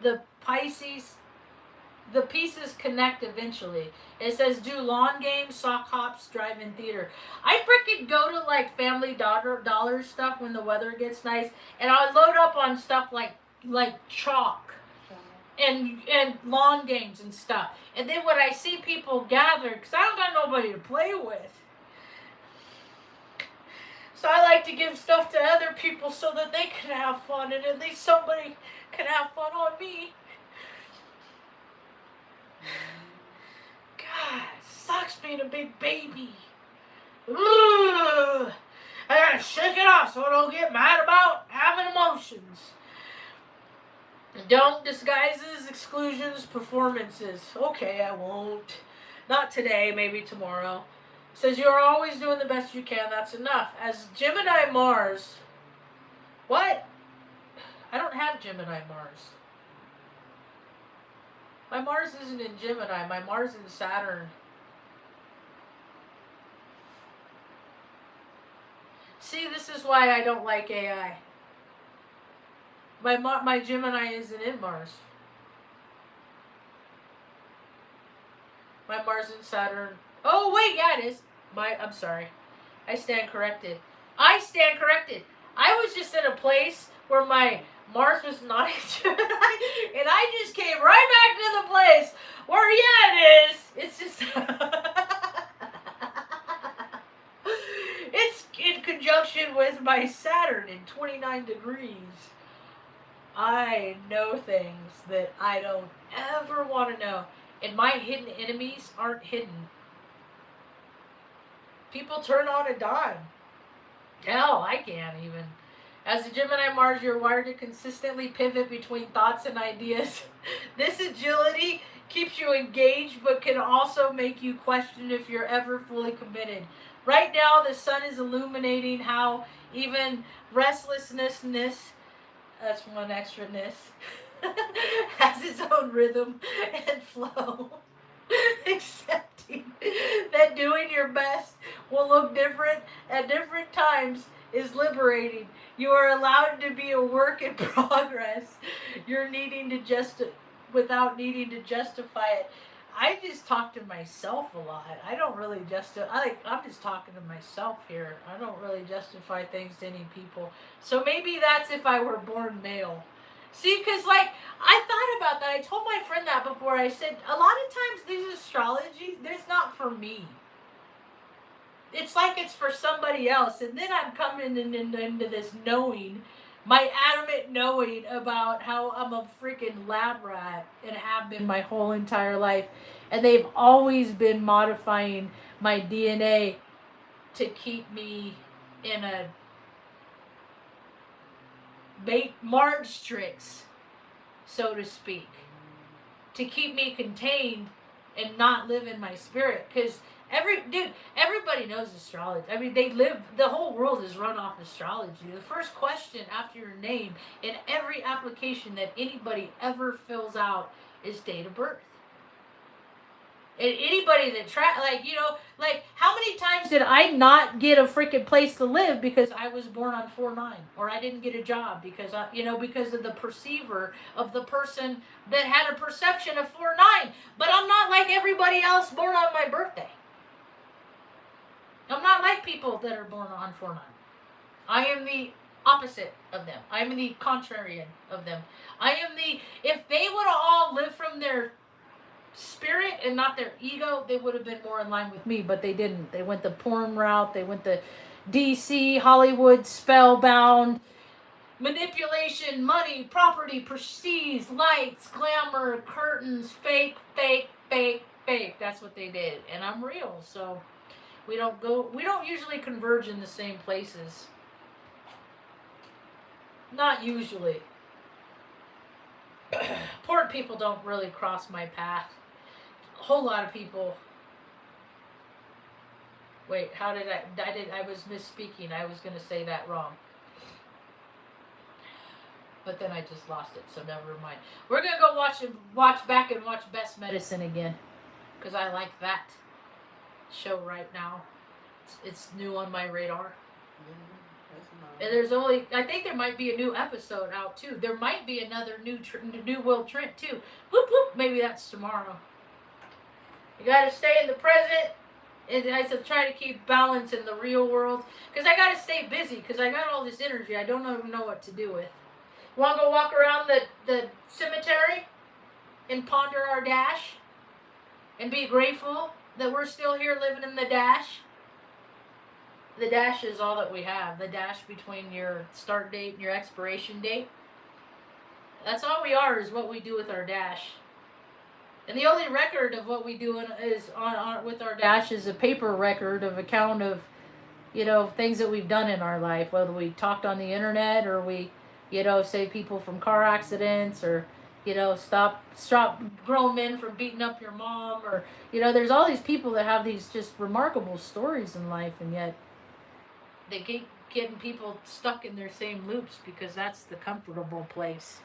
S1: The pieces connect eventually. It says do lawn games, sock hops, drive-in theater. I freaking go to like Family Dollar stuff when the weather gets nice, and I load up on stuff like chalk and lawn games and stuff. And then when I see people gather, because I don't got nobody to play with, so I like to give stuff to other people so that they can have fun, and at least somebody can have fun on me. God, sucks being a big baby. Ugh. I gotta shake it off so I don't get mad about having emotions. Don't disguises, exclusions, performances. Okay, I won't. Not today, maybe tomorrow. Says you're always doing the best you can. That's enough. As Gemini Mars. What? I don't have Gemini Mars. My Mars isn't in Gemini. My Mars is in Saturn. See, this is why I don't like AI. My Gemini isn't in Mars. My Mars in Saturn. Oh, wait, yeah, it is. I'm sorry. I stand corrected. I was just in a place where my Mars was not in Gemini, and I just came right back to the place where, yeah, it is. It's just... it's in conjunction with my Saturn in 29 degrees. I know things that I don't ever want to know. And my hidden enemies aren't hidden. People turn on a dime. Hell, I can't even. As a Gemini Mars, you're wired to consistently pivot between thoughts and ideas. This agility keeps you engaged, but can also make you question if you're ever fully committed. Right now, the sun is illuminating how even restlessness, that's one extraness, has its own rhythm and flow. Accepting that doing your best will look different at different times is liberating. You are allowed to be a work in progress. You're needing to without needing to justify it. I just talk to myself a lot. I don't really I'm just talking to myself here. I don't really justify things to any people. So maybe that's if I were born male. See, because like I thought about that. I told my friend that before. I said a lot of times these astrology, it's not for me. It's like it's for somebody else. And then I'm coming into this knowing, my adamant knowing about how I'm a freaking lab rat and have been my whole entire life. And they've always been modifying my DNA to keep me in a Marge tricks, so to speak. To keep me contained and not live in my spirit. Because everybody knows astrology. I mean, the whole world is run off astrology. The first question after your name in every application that anybody ever fills out is date of birth. And anybody that how many times did I not get a freaking place to live because I was born on 4/9, or I didn't get a job because because of the perceiver of the person that had a perception of 4/9. But I'm not like everybody else born on my birthday. I'm not like people that are born on 4/9. I am the opposite of them. I am the contrarian of them. If they would have all lived from their spirit and not their ego, they would have been more in line with me, but they didn't. They went the porn route. They went the DC, Hollywood, spellbound, manipulation, money, property, prestige, lights, glamour, curtains, fake, fake, fake, fake. That's what they did. And I'm real, so we don't usually converge in the same places. Not usually. Poor people don't really cross my path. A whole lot of people. Wait, I was misspeaking. I was going to say that wrong. But then I just lost it, so never mind. We're going to go watch Best Medicine again. Because I like that show right now. It's new on my radar. And I think there might be a new episode out too. There might be another new Will Trent too. Whoop whoop. Maybe that's tomorrow. You gotta stay in the present, and I said try to keep balance in the real world. Because I gotta stay busy. Because I got all this energy. I don't even know what to do with. Want to go walk around the cemetery and ponder our dash, and be grateful that we're still here living in the dash. The dash is all that we have. The dash between your start date and your expiration date. That's all we are, is what we do with our dash. And the only record of what we do with our dash is a paper record of account of, things that we've done in our life. Whether we talked on the internet, or we, save people from car accidents, or, stop grown men from beating up your mom, or, there's all these people that have these just remarkable stories in life, and yet they keep getting people stuck in their same loops because that's the comfortable place.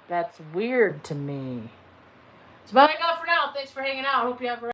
S1: That's weird to me. That's about all I got for now. Thanks for hanging out. Hope you have a